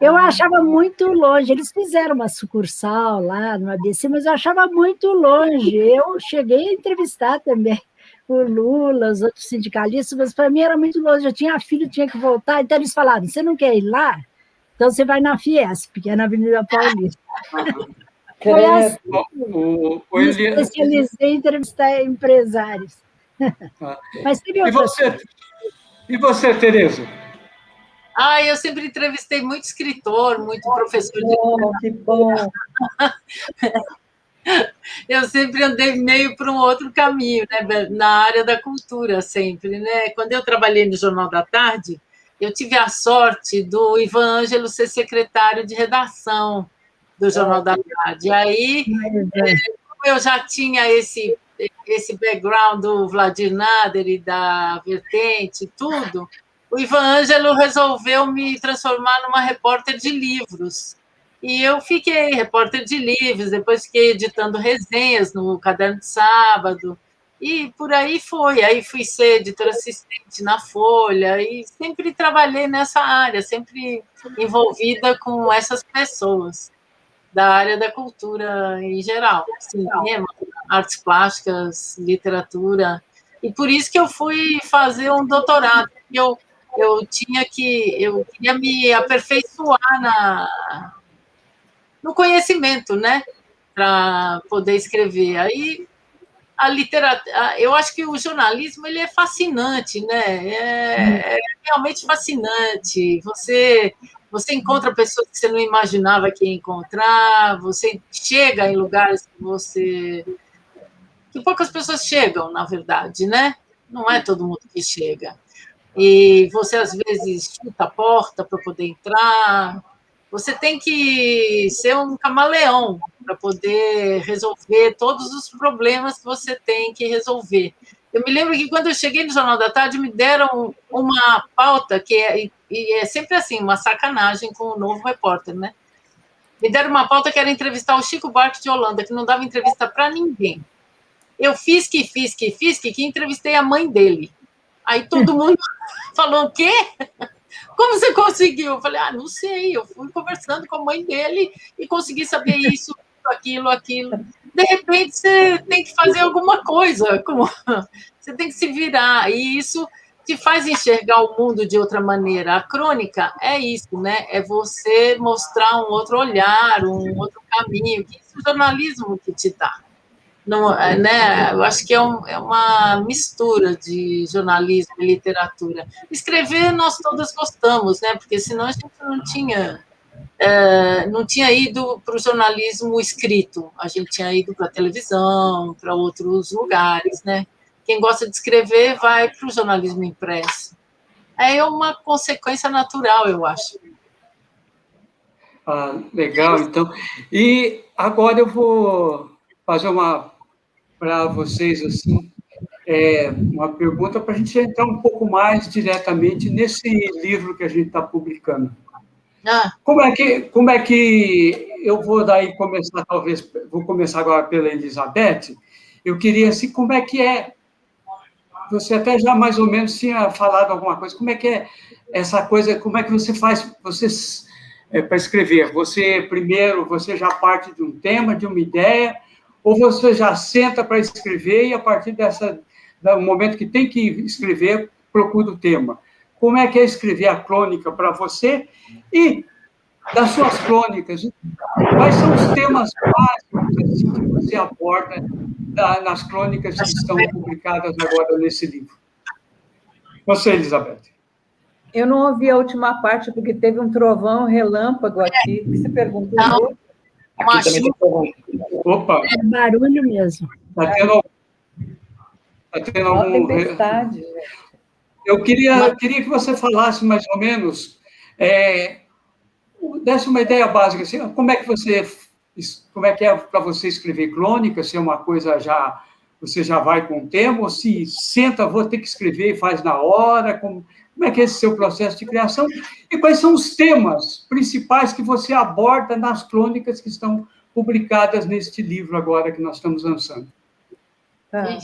Eu achava muito longe, eles fizeram uma sucursal lá no ABC, mas eu achava muito longe. Eu cheguei a entrevistar também o Lula, os outros sindicalistas, mas para mim era muito longe. Eu tinha filho, tinha que voltar, então eles falaram, você não quer ir lá? Então você vai na Fiesp, que é na Avenida Paulista. Foi assim, me especializei em entrevistar empresários. Mas teve E você, Tereza? Eu sempre entrevistei muito escritor, muito professor de literatura. Que bom! Eu sempre andei meio para um outro caminho, né? Na área da cultura, sempre. Né? Quando eu trabalhei no Jornal da Tarde, eu tive a sorte do Ivan Ângelo ser secretário de redação. do Jornal da Tarde. Aí, como eu já tinha esse background do Vladir Nader e da Vertente, tudo, o Ivan Ângelo resolveu me transformar numa repórter de livros. E eu fiquei repórter de livros, depois fiquei editando resenhas no Caderno de Sábado, e por aí foi. Aí fui ser editora assistente na Folha, e sempre trabalhei nessa área, sempre envolvida com essas pessoas da área da cultura em geral, cinema, artes plásticas, literatura. E por isso que eu fui fazer um doutorado. Eu queria me aperfeiçoar no conhecimento, né, para poder escrever. Aí a literatura, eu acho que o jornalismo ele é fascinante, né? É realmente fascinante. Você encontra pessoas que você não imaginava que ia encontrar, você chega em lugares que poucas pessoas chegam, na verdade, né? Não é todo mundo que chega. E você, às vezes, chuta a porta para poder entrar. Você tem que ser um camaleão para poder resolver todos os problemas que você tem que resolver. Eu me lembro que, quando eu cheguei no Jornal da Tarde, me deram uma pauta e é sempre assim, uma sacanagem com o novo repórter, né? Me deram uma pauta que era entrevistar o Chico Buarque de Holanda, que não dava entrevista para ninguém. Eu fiz que entrevistei a mãe dele. Aí todo mundo falou: o quê? Como você conseguiu? Eu falei: não sei, eu fui conversando com a mãe dele e consegui saber isso, aquilo. De repente, você tem que fazer alguma coisa, você tem que se virar, e isso te faz enxergar o mundo de outra maneira. A crônica é isso, né? É você mostrar um outro olhar, um outro caminho, que isso é o jornalismo que te dá. Não, né? Eu acho que é uma mistura de jornalismo e literatura. Escrever, nós todas gostamos, né? Porque senão a gente não tinha ido para o jornalismo escrito, a gente tinha ido para a televisão, para outros lugares, né? Quem gosta de escrever vai para o jornalismo impresso. É uma consequência natural, eu acho. Legal, então. E agora eu vou fazer para vocês, assim, uma pergunta para a gente entrar um pouco mais diretamente nesse livro que a gente está publicando. Como é que eu vou daí começar, talvez, vou começar agora pela Elizabeth. Eu queria, assim, como é que você até já mais ou menos tinha falado alguma coisa, como é que é essa coisa, como é que você faz, para escrever? Primeiro, você já parte de um tema, de uma ideia, ou você já senta para escrever e, a partir do momento que tem que escrever, procura o tema? Como é que é escrever a crônica para você? E, das suas crônicas, quais são os temas básicos assim, que você aborda nas crônicas que estão publicadas agora nesse livro? Você, Elizabeth. Eu não ouvi a última parte, porque teve um trovão, relâmpago aqui. O que você perguntou? Aqui também tem trovão. Opa! É barulho mesmo. Está tendo algum... tempestade. Eu queria que você falasse mais ou menos, desse uma ideia básica, assim, como é que é para você escrever crônica, se é uma coisa você já vai com o tema, ou se senta, vou ter que escrever e faz na hora, como é que é esse seu processo de criação, e quais são os temas principais que você aborda nas crônicas que estão publicadas neste livro agora que nós estamos lançando. Tá.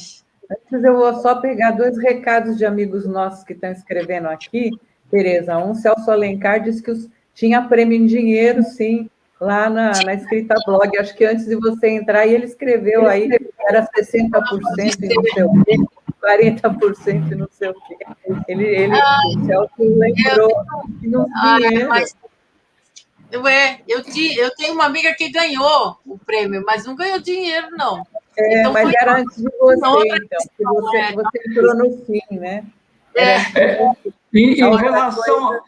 Antes eu vou só pegar 2 recados de amigos nossos que estão escrevendo aqui. Tereza, Celso Alencar disse que tinha prêmio em dinheiro, sim, lá na Escrita Blog. Acho que antes de você entrar, e ele escreveu aí, era 60% e não sei o quê, 40% e não sei o quê. O Celso lembrou que não tinha. Eu tenho uma amiga que ganhou o prêmio, mas não ganhou dinheiro, não. Então, mas era antes de você, então, que você entrou no fim, né? Em relação...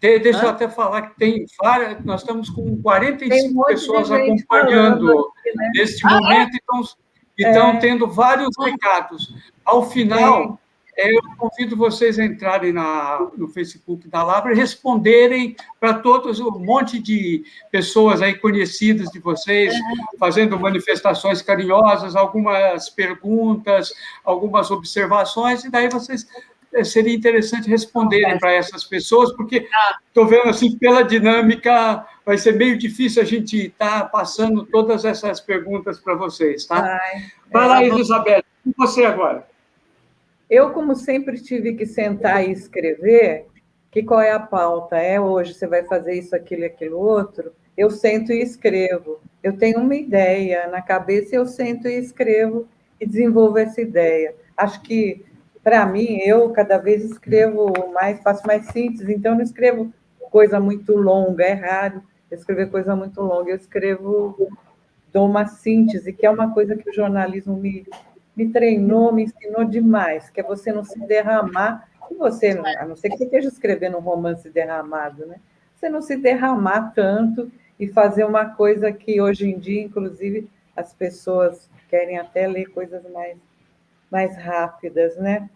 Deixa eu até falar que tem várias... Nós estamos com 45 pessoas acompanhando aqui, né? Neste momento, então, estão tendo vários recados. Ao final, eu convido vocês a entrarem no Facebook da Lavra e responderem para todos, um monte de pessoas aí conhecidas de vocês, fazendo manifestações carinhosas, algumas perguntas, algumas observações, e daí vocês... Seria interessante responderem para essas pessoas, porque estou vendo, assim, pela dinâmica, vai ser meio difícil a gente estar passando todas essas perguntas para vocês, tá? Vai lá, Elizabeth, com você agora. Eu, como sempre, tive que sentar e escrever, que qual é a pauta? Hoje você vai fazer isso, aquilo e aquilo outro? Eu sento e escrevo. Eu tenho uma ideia na cabeça, eu sento e escrevo e desenvolvo essa ideia. Acho que, para mim, eu cada vez escrevo mais, faço mais síntese, então não escrevo coisa muito longa, é raro escrever coisa muito longa, eu escrevo, dou uma síntese, que é uma coisa que o jornalismo me treinou, me ensinou demais, que é você não se derramar, e você, a não ser que você esteja escrevendo um romance derramado, né? Você não se derramar tanto e fazer uma coisa que hoje em dia, inclusive, as pessoas querem até ler coisas mais rápidas, né?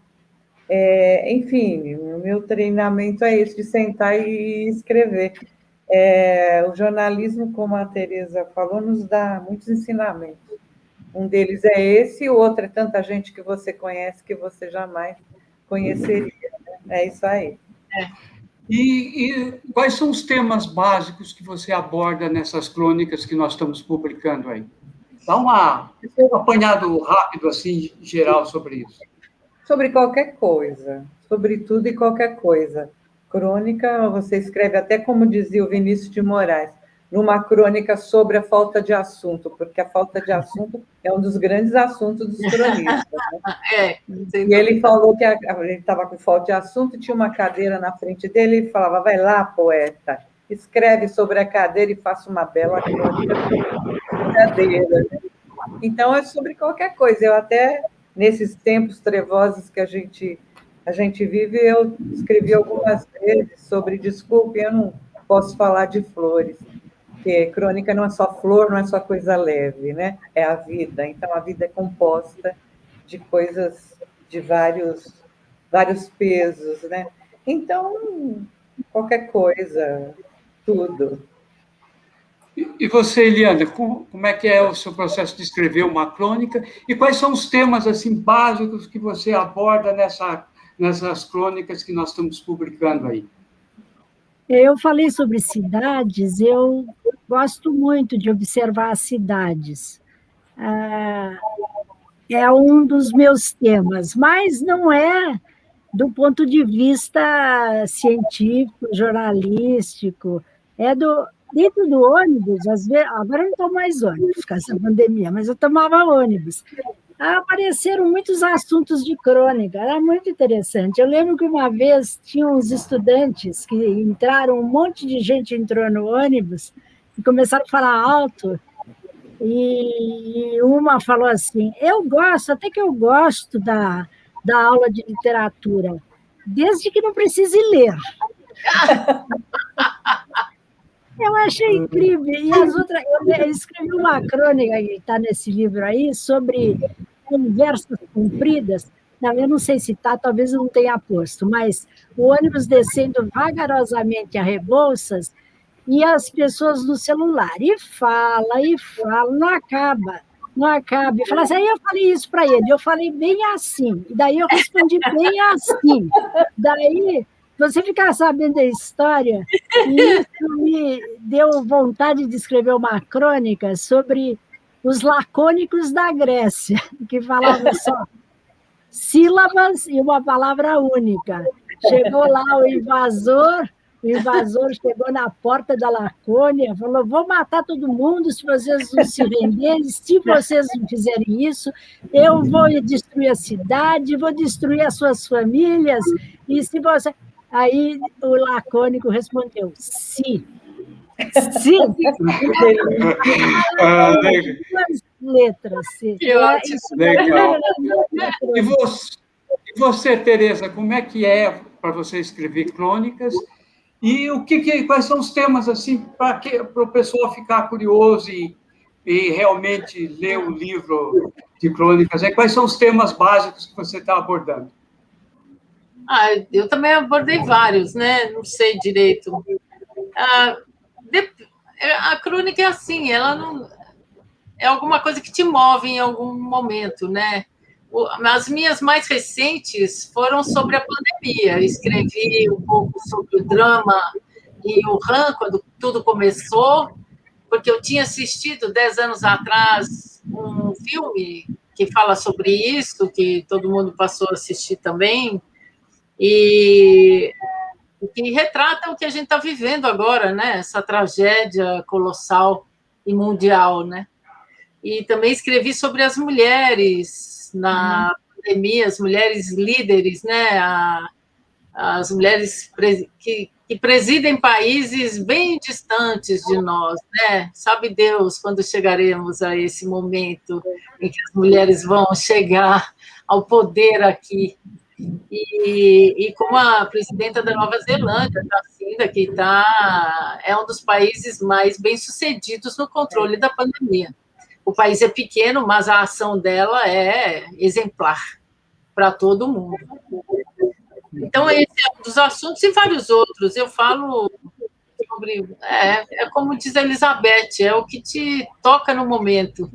Enfim, o meu treinamento é esse, de sentar e escrever. O jornalismo, como a Tereza falou, nos dá muitos ensinamentos. Um deles é esse, o outro é tanta gente que você conhece que você jamais conheceria. Né? É isso aí. E quais são os temas básicos que você aborda nessas crônicas que nós estamos publicando aí? Dá um apanhado rápido, assim, geral sobre isso. Sobre qualquer coisa, sobre tudo e qualquer coisa. Crônica, você escreve até como dizia o Vinícius de Moraes, numa crônica sobre a falta de assunto, porque a falta de assunto é um dos grandes assuntos dos cronistas. Né? E ele falou que ele estava com falta de assunto, tinha uma cadeira na frente dele, e falava, vai lá, poeta, escreve sobre a cadeira e faça uma bela crônica sobre a cadeira. Né? Então, é sobre qualquer coisa. Eu até... Nesses tempos trevosos que a gente vive, eu escrevi algumas vezes sobre, desculpe, eu não posso falar de flores, porque crônica não é só flor, não é só coisa leve, né? É a vida. Então, a vida é composta de coisas de vários pesos, né? Então, qualquer coisa, tudo. E você, Eliana, como é que é o seu processo de escrever uma crônica? E quais são os temas assim básicos que você aborda nessas crônicas que nós estamos publicando aí? Eu falei sobre cidades, eu gosto muito de observar as cidades. É um dos meus temas, mas não é do ponto de vista científico, jornalístico, dentro do ônibus, às vezes, agora eu não tomo mais ônibus, por causa da pandemia, mas eu tomava ônibus. Apareceram muitos assuntos de crônica, era muito interessante. Eu lembro que uma vez tinha uns estudantes que entraram, um monte de gente entrou no ônibus e começaram a falar alto, e uma falou assim, até que eu gosto da aula de literatura, desde que não precise ler. Eu achei incrível. E as outras, eu escrevi uma crônica que está nesse livro aí sobre conversas compridas. Não, eu não sei se está, talvez eu não tenha posto, mas o ônibus descendo vagarosamente a Rebouças e as pessoas no celular. E fala, não acaba. Não acaba. E fala assim, aí eu falei isso para ele, eu falei bem assim. E daí eu respondi bem assim. Daí... Você ficar sabendo a história, e isso me deu vontade de escrever uma crônica sobre os lacônicos da Grécia, que falavam só sílabas e uma palavra única. Chegou lá o invasor chegou na porta da Lacônia, falou, vou matar todo mundo se vocês não se renderem, se vocês não fizerem isso, eu vou destruir a cidade, vou destruir as suas famílias, e se você... Aí o lacônico respondeu, sim. Sim. Duas letras. Sim. Legal. E você, Tereza, como é que é para você escrever crônicas? E quais são os temas assim para o pessoal ficar curioso e realmente ler o livro de crônicas? Quais são os temas básicos que você está abordando? Eu também abordei vários, né? Não sei direito. A crônica é assim, ela não é alguma coisa que te move em algum momento, né? As minhas mais recentes foram sobre a pandemia. Escrevi um pouco sobre o drama em Wuhan, quando tudo começou, porque eu tinha assistido 10 anos atrás um filme que fala sobre isso, que todo mundo passou a assistir também, e que retrata o que a gente está vivendo agora, né? Essa tragédia colossal e mundial, né? E também escrevi sobre as mulheres na pandemia, as mulheres líderes, né? As mulheres que presidem países bem distantes de nós, né? Sabe Deus quando chegaremos a esse momento em que as mulheres vão chegar ao poder aqui. E como a presidenta da Nova Zelândia, Jacinda, que é um dos países mais bem-sucedidos no controle da pandemia. O país é pequeno, mas a ação dela é exemplar para todo mundo. Então, esse é um dos assuntos e vários outros. Eu falo sobre... como diz a Elizabeth, é o que te toca no momento.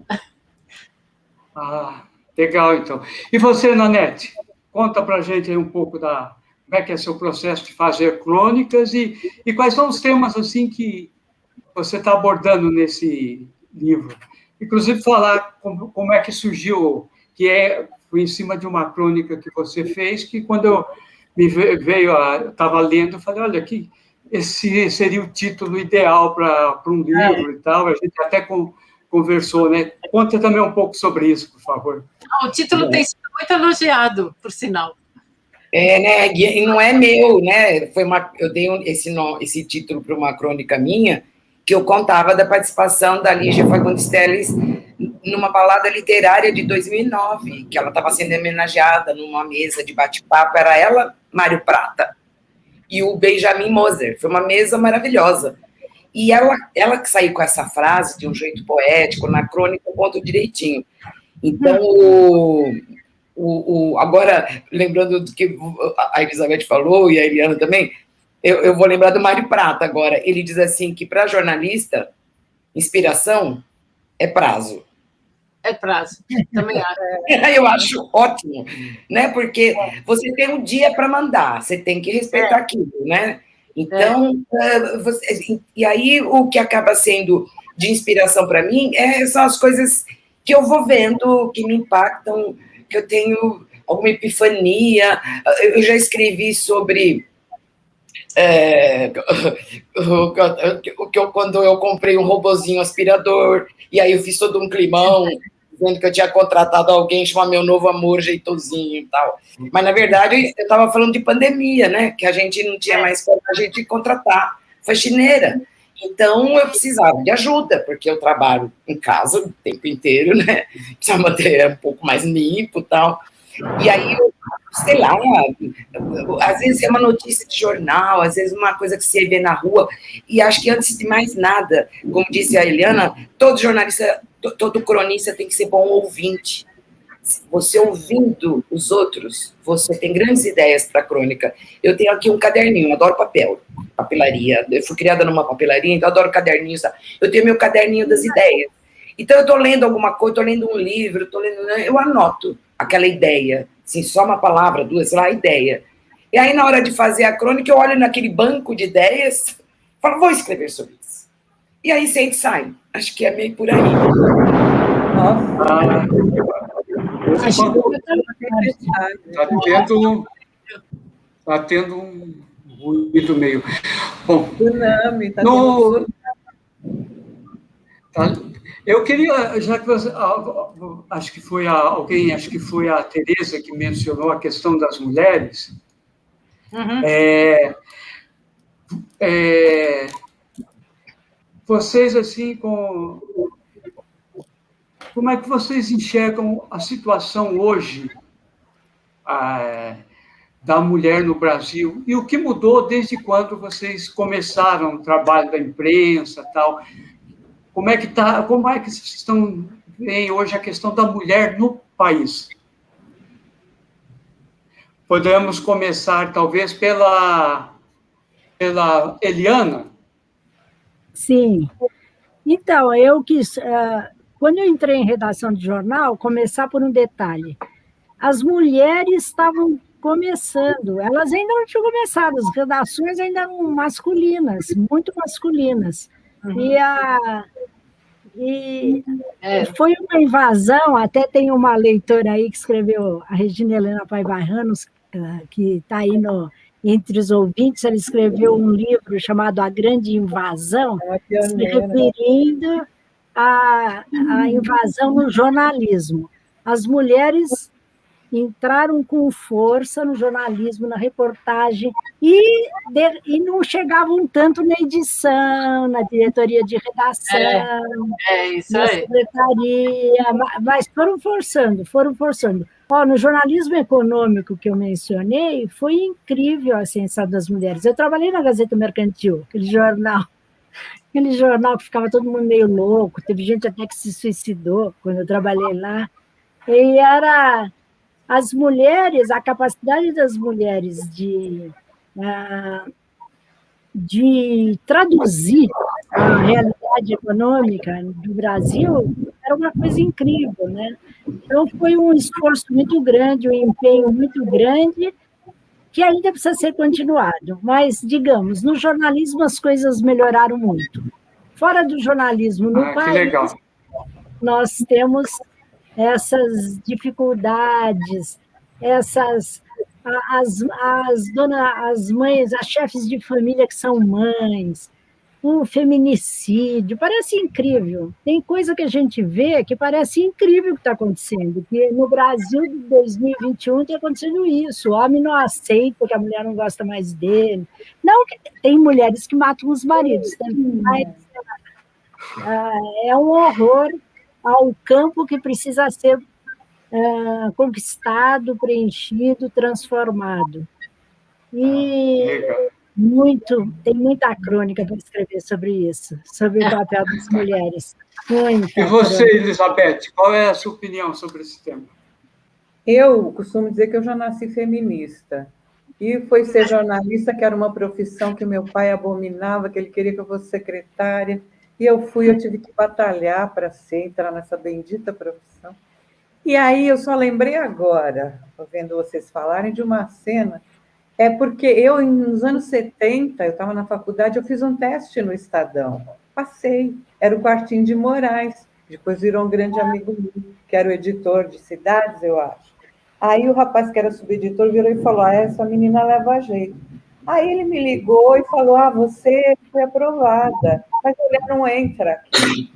Legal, então. E você, Nanete? Conta para a gente aí um pouco como é que é seu processo de fazer crônicas e quais são os temas assim que você está abordando nesse livro. Inclusive, falar como é que surgiu, foi em cima de uma crônica que você fez, que quando eu estava lendo, eu falei, olha, esse seria o título ideal para um livro e tal, a gente até conversou, né? Conta também um pouco sobre isso, por favor. O título tem sido muito elogiado, por sinal. Né? E não é meu, né? Eu dei esse título para uma crônica minha, que eu contava da participação da Lígia Fagundes Telles numa balada literária de 2009, que ela estava sendo homenageada numa mesa de bate-papo, era ela, Mário Prata, e o Benjamin Moser. Foi uma mesa maravilhosa. E ela que saiu com essa frase de um jeito poético, na crônica, eu conto direitinho. Então, agora, lembrando do que a Elizabeth falou, e a Eliana também, eu vou lembrar do Mário Prata agora. Ele diz assim que, para jornalista, inspiração é prazo. É prazo, também acho. Eu acho ótimo, né? Porque você tem um dia para mandar, você tem que respeitar aquilo, né? Então, e aí o que acaba sendo de inspiração para mim são as coisas que eu vou vendo, que me impactam, que eu tenho alguma epifania. Eu já escrevi sobre quando eu comprei um robozinho aspirador, e aí eu fiz todo um climão, dizendo que eu tinha contratado alguém, chamar meu novo amor jeitosinho e tal. Mas, na verdade, eu estava falando de pandemia, né? Que a gente não tinha mais coragem de contratar faxineira. Então, eu precisava de ajuda, porque eu trabalho em casa o tempo inteiro, né? Precisa manter um pouco mais limpo e tal. E aí, sei lá, às vezes é uma notícia de jornal, às vezes uma coisa que você vê na rua, e acho que, antes de mais nada, como disse a Eliana, todo jornalista, todo cronista tem que ser bom ouvinte. Você ouvindo os outros, você tem grandes ideias para a crônica. Eu tenho aqui um caderninho, eu adoro papelaria. Eu fui criada numa papelaria, então eu adoro caderninhos. Eu tenho meu caderninho das ideias. Então, eu estou lendo alguma coisa, estou lendo um livro, eu anoto aquela ideia, assim, só uma palavra, duas, sei lá, ideia. E aí, na hora de fazer a crônica, eu olho naquele banco de ideias, falo, vou escrever sobre isso. E aí, sente e sai. Acho que é meio por aí. Está tendo um ruído meio... Bom, eu queria, já que você, acho que foi a Tereza que mencionou a questão das mulheres, vocês, assim, como é que vocês enxergam a situação hoje da mulher no Brasil e o que mudou desde quando vocês começaram o trabalho da imprensa e tal? Como é que vocês estão vendo hoje a questão da mulher no país? Podemos começar, talvez, pela Eliana. Sim. Então, eu quis, quando eu entrei em redação de jornal, começar por um detalhe. As mulheres estavam começando, elas ainda não tinham começado, as redações ainda eram masculinas, muito masculinas. E foi uma invasão, até tem uma leitora aí que escreveu, a Regina Helena Paiva Ramos, que está aí entre os ouvintes, ela escreveu um livro chamado A Grande Invasão, se referindo à invasão no jornalismo. As mulheres entraram com força no jornalismo, na reportagem, e não chegavam tanto na edição, na diretoria de redação, isso na aí. secretaria, mas foram forçando. No jornalismo econômico que eu mencionei, foi incrível a ascensão das mulheres. Eu trabalhei na Gazeta Mercantil, aquele jornal que ficava todo mundo meio louco, teve gente até que se suicidou quando eu trabalhei lá, e era... As mulheres, a capacidade das mulheres de traduzir a realidade econômica do Brasil era uma coisa incrível, né? Então, foi um esforço muito grande, um empenho muito grande, que ainda precisa ser continuado. Mas, digamos, no jornalismo as coisas melhoraram muito. Fora do jornalismo no país, legal. Nós temos essas dificuldades, as mães, as chefes de família que são mães, o feminicídio, parece incrível. Tem coisa que a gente vê que parece incrível que está acontecendo, que no Brasil de 2021 está acontecendo isso, o homem não aceita que a mulher não gosta mais dele. Não, tem mulheres que matam os maridos, mas é um horror ao campo que precisa ser conquistado, preenchido, transformado. E tem muita crônica para escrever sobre isso, sobre o papel das mulheres. E você, Elizabeth, qual é a sua opinião sobre esse tema? Eu costumo dizer que eu já nasci feminista. E foi ser jornalista, que era uma profissão que meu pai abominava, que ele queria que eu fosse secretária. E eu tive que batalhar para entrar nessa bendita profissão. E aí eu só lembrei agora, vendo vocês falarem, de uma cena, porque nos anos 70, eu estava na faculdade, eu fiz um teste no Estadão, passei, era o Quartinho de Moraes, depois virou um grande amigo meu, que era o editor de Cidades, eu acho. Aí o rapaz que era subeditor virou e falou, essa menina leva jeito. Aí ele me ligou e falou, você foi aprovada, mas mulher não entra aqui.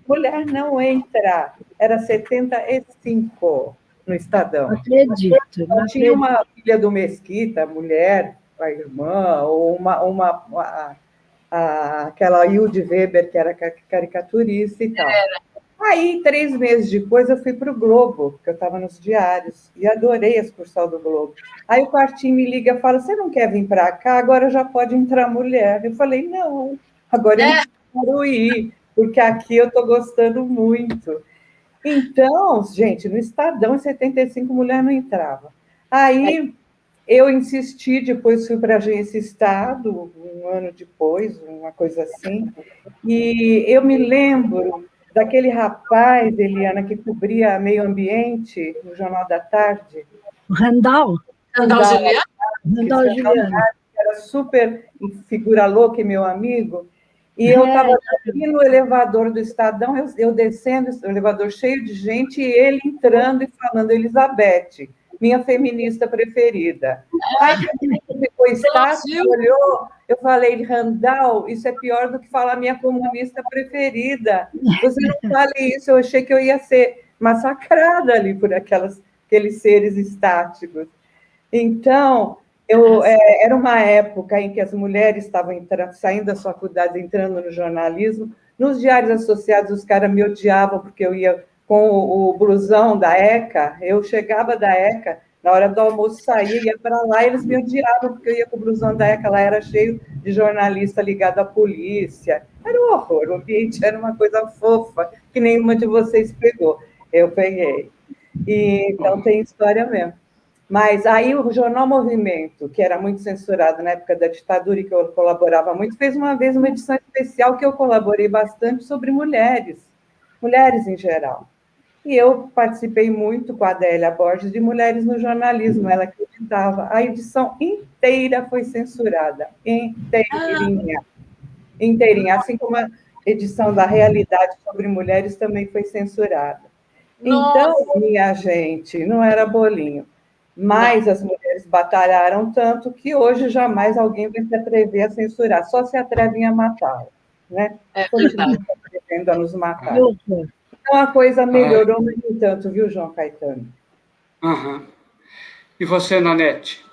Mulher não entra. Era 75 no Estadão. Não acredito. Não tinha uma filha do Mesquita, mulher, a irmã, ou aquela Hilde Weber, que era caricaturista e tal. Aí, 3 meses depois, eu fui para o Globo, porque eu estava nos diários, e adorei a excursão do Globo. Aí o Quartinho me liga e fala, você não quer vir para cá? Agora já pode entrar mulher. Eu falei, não, agora eu não quero ir, porque aqui eu estou gostando muito. Então, gente, no Estadão, em 75, mulher não entrava. Aí eu insisti, depois fui para a Agência Estado, um ano depois, uma coisa assim, e eu me lembro daquele rapaz, Eliana, que cobria meio ambiente no Jornal da Tarde. O Randall Juliano. Que era super figura louca e meu amigo. E eu estava aqui no elevador do Estadão, eu descendo, o elevador cheio de gente, e ele entrando e falando, Elizabeth, minha feminista preferida. Aí ele ficou estático, olhou, eu falei, Randall, isso é pior do que falar minha comunista preferida. Você não fale isso, eu achei que eu ia ser massacrada ali por aqueles seres estáticos. Então, era uma época em que as mulheres estavam saindo das faculdades, entrando no jornalismo. Nos diários associados, os caras me odiavam, porque eu ia com o blusão da ECA, eu chegava da ECA, na hora do almoço saía, ia para lá, e eles me odiavam, porque eu ia com o blusão da ECA, lá era cheio de jornalista ligado à polícia. Era um horror, o ambiente era uma coisa fofa, que nenhuma de vocês pegou. Eu peguei. Então, tem história mesmo. Mas aí o Jornal Movimento, que era muito censurado na época da ditadura e que eu colaborava muito, fez uma vez uma edição especial que eu colaborei bastante sobre mulheres em geral. E eu participei muito com a Adélia Borges de Mulheres no Jornalismo, ela que editava. A edição inteira foi censurada, inteirinha, assim como a edição da Realidade sobre Mulheres também foi censurada. Então, minha gente, não era bolinho. Mas as mulheres batalharam tanto que hoje jamais alguém vai se atrever a censurar, só se atrevem a matá-la, né? Continuam se atrevendo a nos matar. Então, a coisa melhorou, mas nem tanto, viu, João Caetano? Uhum. E você, Nanete?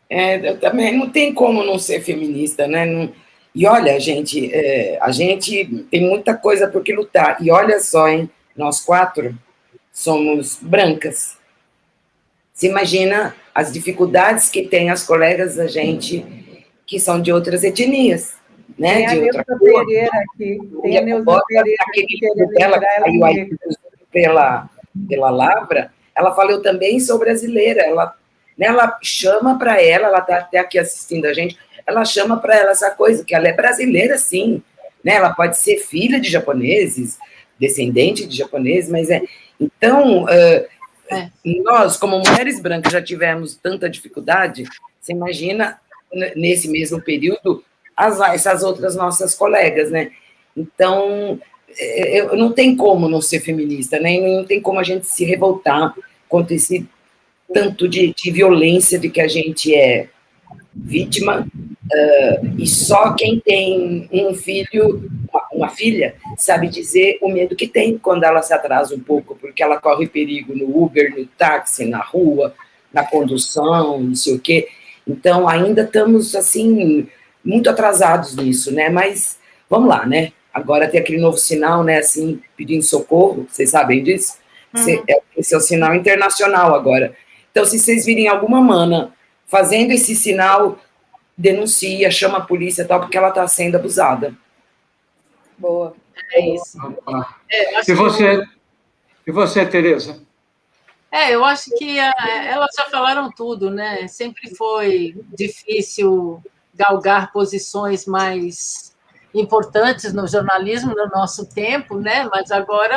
Eu também não tem como não ser feminista, né? Não... E olha, gente, a gente tem muita coisa por que lutar. E olha só, hein? Nós 4 somos brancas. Você imagina as dificuldades que tem as colegas da gente que são de outras etnias, né? Tem a Neuza Pereira aqui. Tem a Neuza Pereira aqui querendo entrar pela Lavra, ela falou também sou brasileira. Ela chama para ela está até aqui assistindo a gente, ela chama para ela essa coisa, que ela é brasileira, sim. Né? Ela pode ser filha de japoneses, descendente de japoneses, mas Então, nós, como mulheres brancas, já tivemos tanta dificuldade, você imagina, nesse mesmo período, essas outras nossas colegas, né? Então, não tem como não ser feminista, né? Não tem como a gente se revoltar contra esse tanto de violência de que a gente é vítima, e só quem tem um filho, uma filha, sabe dizer o medo que tem quando ela se atrasa um pouco, porque ela corre perigo no Uber, no táxi, na rua, na condução, não sei o quê. Então, ainda estamos, assim, muito atrasados nisso, né? Mas, vamos lá, né? Agora tem aquele novo sinal, né? Assim, pedindo socorro, vocês sabem disso? Esse é o sinal internacional agora. Então, se vocês virem alguma mana fazendo esse sinal, denuncia, chama a polícia e tal, porque ela está sendo abusada. Boa. É isso. E você, Tereza? Eu acho que elas já falaram tudo, né? Sempre foi difícil galgar posições mais importantes no jornalismo no nosso tempo, né? Mas agora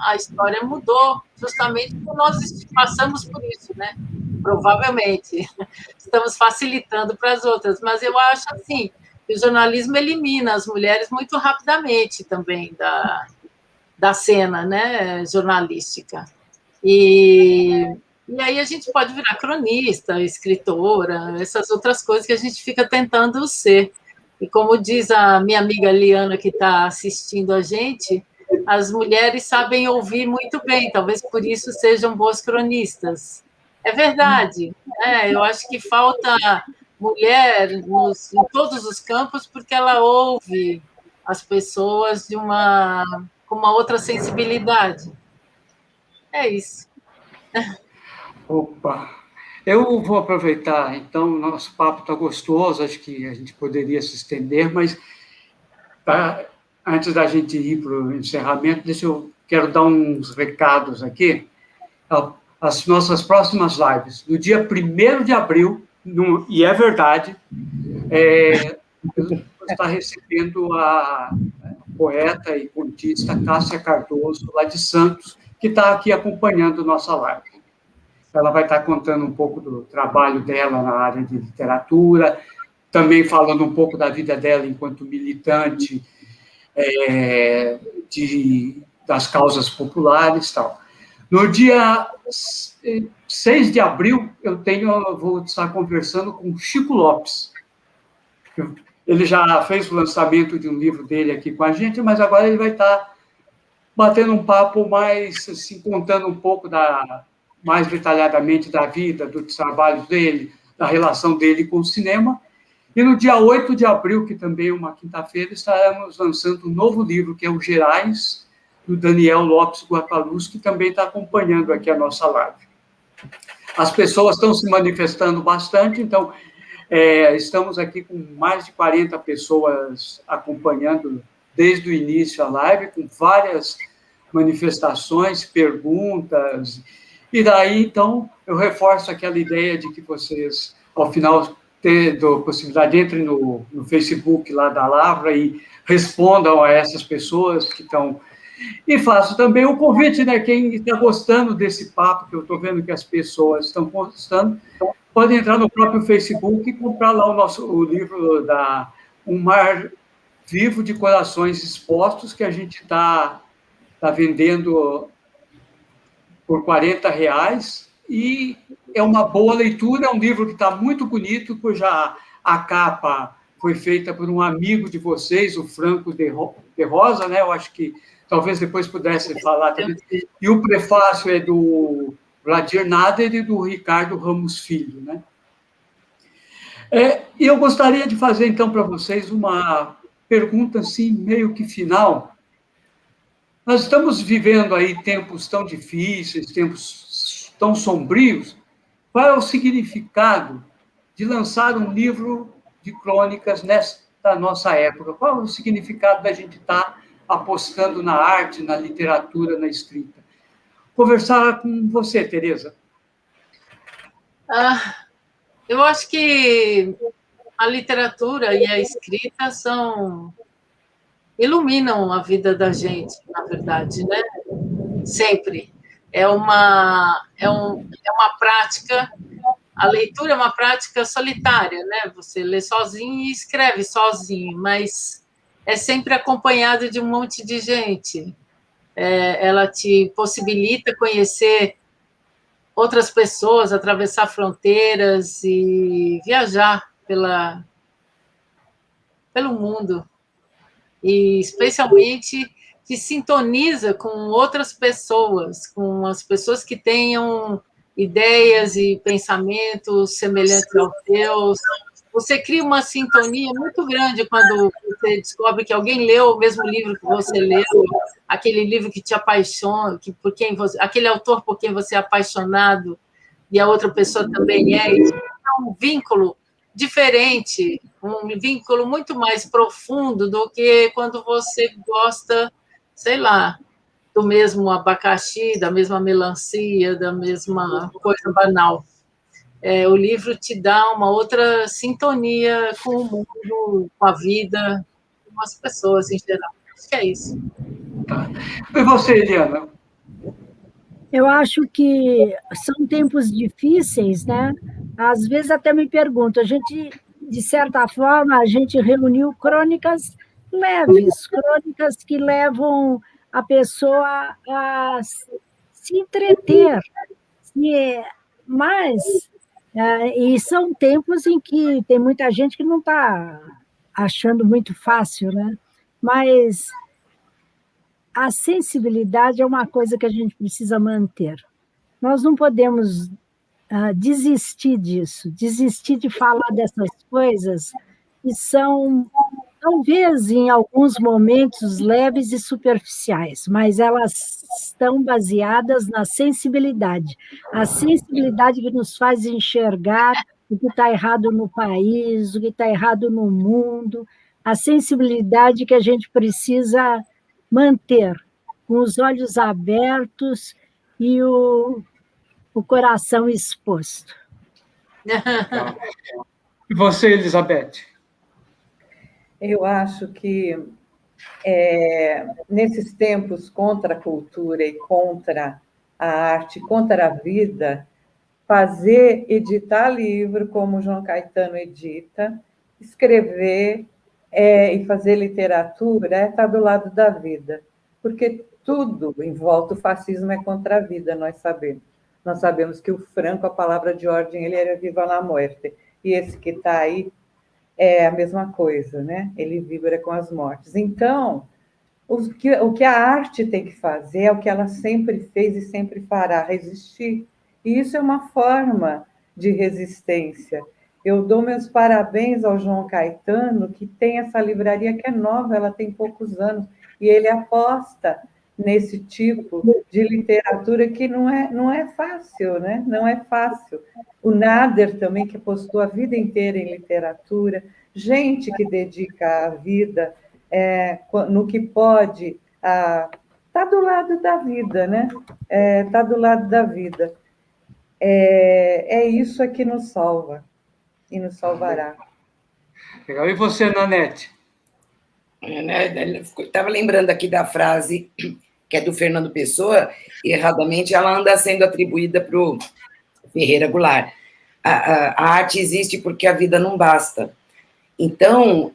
a história mudou, justamente porque nós passamos por isso, né? Provavelmente. Estamos facilitando para as outras, mas eu acho assim, que o jornalismo elimina as mulheres muito rapidamente também da cena, né, jornalística. E aí a gente pode virar cronista, escritora, essas outras coisas que a gente fica tentando ser. E como diz a minha amiga Liana, que está assistindo a gente, as mulheres sabem ouvir muito bem, talvez por isso sejam boas cronistas. É verdade, eu acho que falta mulher em todos os campos, porque ela ouve as pessoas com uma outra sensibilidade. É isso. Opa! Eu vou aproveitar, então, o nosso papo está gostoso, acho que a gente poderia se estender, mas antes da gente ir para o encerramento, quero dar uns recados aqui. As nossas próximas lives, no dia 1º de abril, e é verdade, está recebendo a poeta e contista Cássia Cardoso, lá de Santos, que está aqui acompanhando nossa live. Ela vai estar contando um pouco do trabalho dela na área de literatura, também falando um pouco da vida dela enquanto militante das causas populares e tal. No dia 6 de abril, eu vou estar conversando com Chico Lopes. Ele já fez o lançamento de um livro dele aqui com a gente, mas agora ele vai estar batendo um papo mais, assim, contando um pouco mais detalhadamente da vida, dos trabalhos dele, da relação dele com o cinema. E no dia 8 de abril, que também é uma quinta-feira, estaremos lançando um novo livro, que é o Gerais, do Daniel Lopes Guapaluz, que também está acompanhando aqui a nossa live. As pessoas estão se manifestando bastante, então estamos aqui com mais de 40 pessoas acompanhando desde o início a live, com várias manifestações, perguntas E daí, então, eu reforço aquela ideia de que vocês, ao final, tendo a possibilidade, entrem no Facebook lá da Lavra e respondam a essas pessoas que estão... E faço também o convite, né? Quem está gostando desse papo, que eu estou vendo que as pessoas estão gostando, pode entrar no próprio Facebook e comprar lá o livro Um Mar Vivo de Corações Expostos, que a gente está vendendo por R$ 40, e é uma boa leitura, é um livro que está muito bonito, cuja a capa foi feita por um amigo de vocês, o Franco de Rosa, né? Eu acho que talvez depois pudesse falar também. E o prefácio é do Vladir Nader e do Ricardo Ramos Filho, né? E eu gostaria de fazer, então, para vocês uma pergunta, assim, meio que final. Nós estamos vivendo aí tempos tão difíceis, tempos tão sombrios. Qual é o significado de lançar um livro de crônicas nesta nossa época? Qual é o significado da gente estar apostando na arte, na literatura, na escrita? Conversar com você, Tereza. Eu acho que a literatura e a escrita iluminam a vida da gente, na verdade, né? Sempre. É uma prática, a leitura é uma prática solitária, né? Você lê sozinho e escreve sozinho, mas é sempre acompanhado de um monte de gente. Ela te possibilita conhecer outras pessoas, atravessar fronteiras e viajar pelo mundo. E, especialmente, te sintoniza com outras pessoas, com as pessoas que tenham ideias e pensamentos semelhantes aos teus. Você cria uma sintonia muito grande quando você descobre que alguém leu o mesmo livro que você leu, aquele livro que te apaixona, aquele autor por quem você é apaixonado, e a outra pessoa também é. Isso é um vínculo diferente, um vínculo muito mais profundo do que quando você gosta, sei lá, do mesmo abacaxi, da mesma melancia, da mesma coisa banal. O livro te dá uma outra sintonia com o mundo, com a vida, com as pessoas em geral. Acho que é isso. Tá. E você, Eliana? Eu acho que são tempos difíceis, né? Às vezes até me pergunto, de certa forma, a gente reuniu crônicas leves, crônicas que levam a pessoa a se entreter, mas e são tempos em que tem muita gente que não está achando muito fácil, né? Mas a sensibilidade é uma coisa que a gente precisa manter. Nós não podemos desistir disso, desistir de falar dessas coisas que são, talvez, em alguns momentos, leves e superficiais, mas elas estão baseadas na sensibilidade. A sensibilidade que nos faz enxergar o que está errado no país, o que está errado no mundo, a sensibilidade que a gente precisa manter, com os olhos abertos e o coração exposto. E você, Elizabeth? Eu acho que nesses tempos contra a cultura e contra a arte, contra a vida, editar livro como João Caetano edita, escrever e fazer literatura estar do lado da vida, porque tudo em volta, o fascismo é contra a vida, nós sabemos. Nós sabemos que o Franco, a palavra de ordem, ele era viva la muerte, e esse que está aí é a mesma coisa, né? Ele vibra com as mortes. Então, o que a arte tem que fazer é o que ela sempre fez e sempre fará, resistir. E isso é uma forma de resistência. Eu dou meus parabéns ao João Caetano, que tem essa livraria que é nova, ela tem poucos anos, e ele aposta nesse tipo de literatura que não é fácil, né? Não é fácil. O Nader também, que apostou a vida inteira em literatura, gente que dedica a vida no que pode, está do lado da vida, né? Está do lado da vida. é isso que nos salva e nos salvará. Legal. E você, Nanete? Estava lembrando aqui da frase que é do Fernando Pessoa, e erradamente ela anda sendo atribuída para o Ferreira Goulart. A arte existe porque a vida não basta. Então,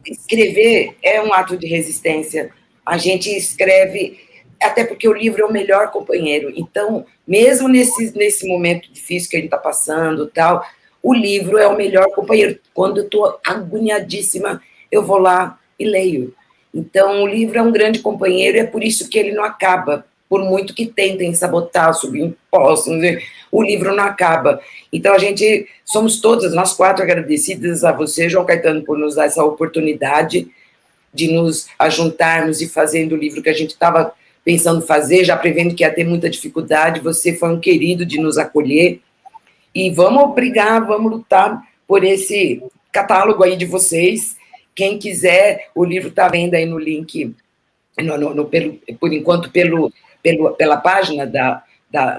escrever é um ato de resistência. A gente escreve, até porque o livro é o melhor companheiro. Então, mesmo nesse momento difícil que a gente está passando, tal, o livro é o melhor companheiro. Quando eu estou agoniadíssima, eu vou lá e leio. Então, o livro é um grande companheiro, e é por isso que ele não acaba. Por muito que tentem sabotar, subir impostos, o livro não acaba. Então, somos todas, nós 4, agradecidas a você, João Caetano, por nos dar essa oportunidade de nos ajuntarmos e fazendo o livro que a gente estava pensando fazer, já prevendo que ia ter muita dificuldade. Você foi um querido de nos acolher. E vamos brigar, vamos lutar por esse catálogo aí de vocês. Quem quiser, o livro está vendo aí no link, por enquanto, pela página da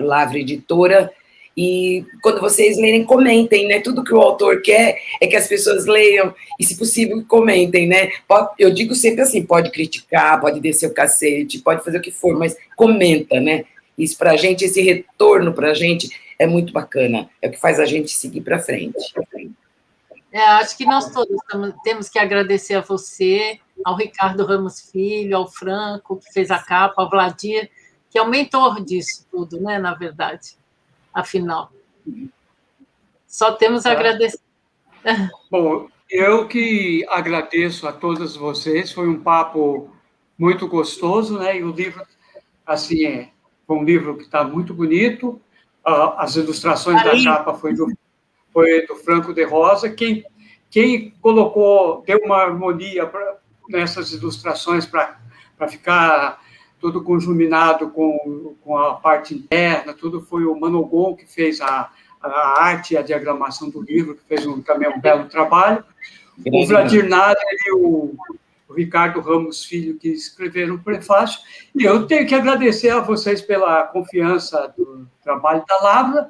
Lavra Editora. E quando vocês lerem, comentem, né? Tudo que o autor quer é que as pessoas leiam e, se possível, comentem, né? Eu digo sempre assim, pode criticar, pode descer o cacete, pode fazer o que for, mas comenta, né? Isso para a gente, esse retorno para a gente é muito bacana, é o que faz a gente seguir para frente. Acho que nós todos temos que agradecer a você, ao Ricardo Ramos Filho, ao Franco, que fez a capa, ao Vladir, que é o mentor disso tudo, né, na verdade, afinal. Só temos a agradecer. Bom, eu que agradeço a todas vocês, foi um papo muito gostoso, né, e o livro, assim, foi um livro que está muito bonito, as ilustrações da capa foi do Franco de Rosa. Quem colocou, deu uma harmonia nessas ilustrações para ficar tudo conjuminado com a parte interna, tudo foi o Manogon que fez a arte e a diagramação do livro, que fez também um belo trabalho. O Vladir Nader e o Ricardo Ramos Filho, que escreveram o prefácio. E eu tenho que agradecer a vocês pela confiança do trabalho da Lavra.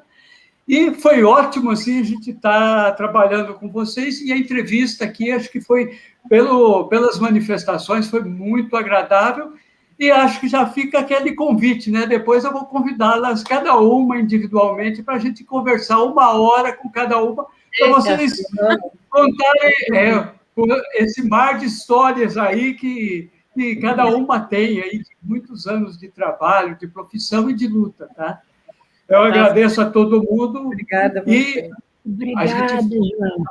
E foi ótimo, assim, a gente estar trabalhando com vocês, e a entrevista aqui, acho que foi, pelas manifestações, foi muito agradável, e acho que já fica aquele convite, né? Depois eu vou convidá-las, cada uma individualmente, para a gente conversar 1 hora com cada uma, para vocês contarem esse mar de histórias aí que cada uma tem aí, de muitos anos de trabalho, de profissão e de luta, tá? Eu agradeço a todo mundo. Obrigada a você. Obrigada, João.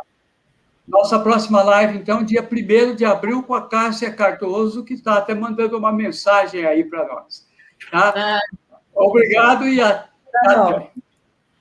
Nossa próxima live, então, dia 1º de abril, com a Cássia Cardoso, que está até mandando uma mensagem aí para nós. Tá? Obrigado e até.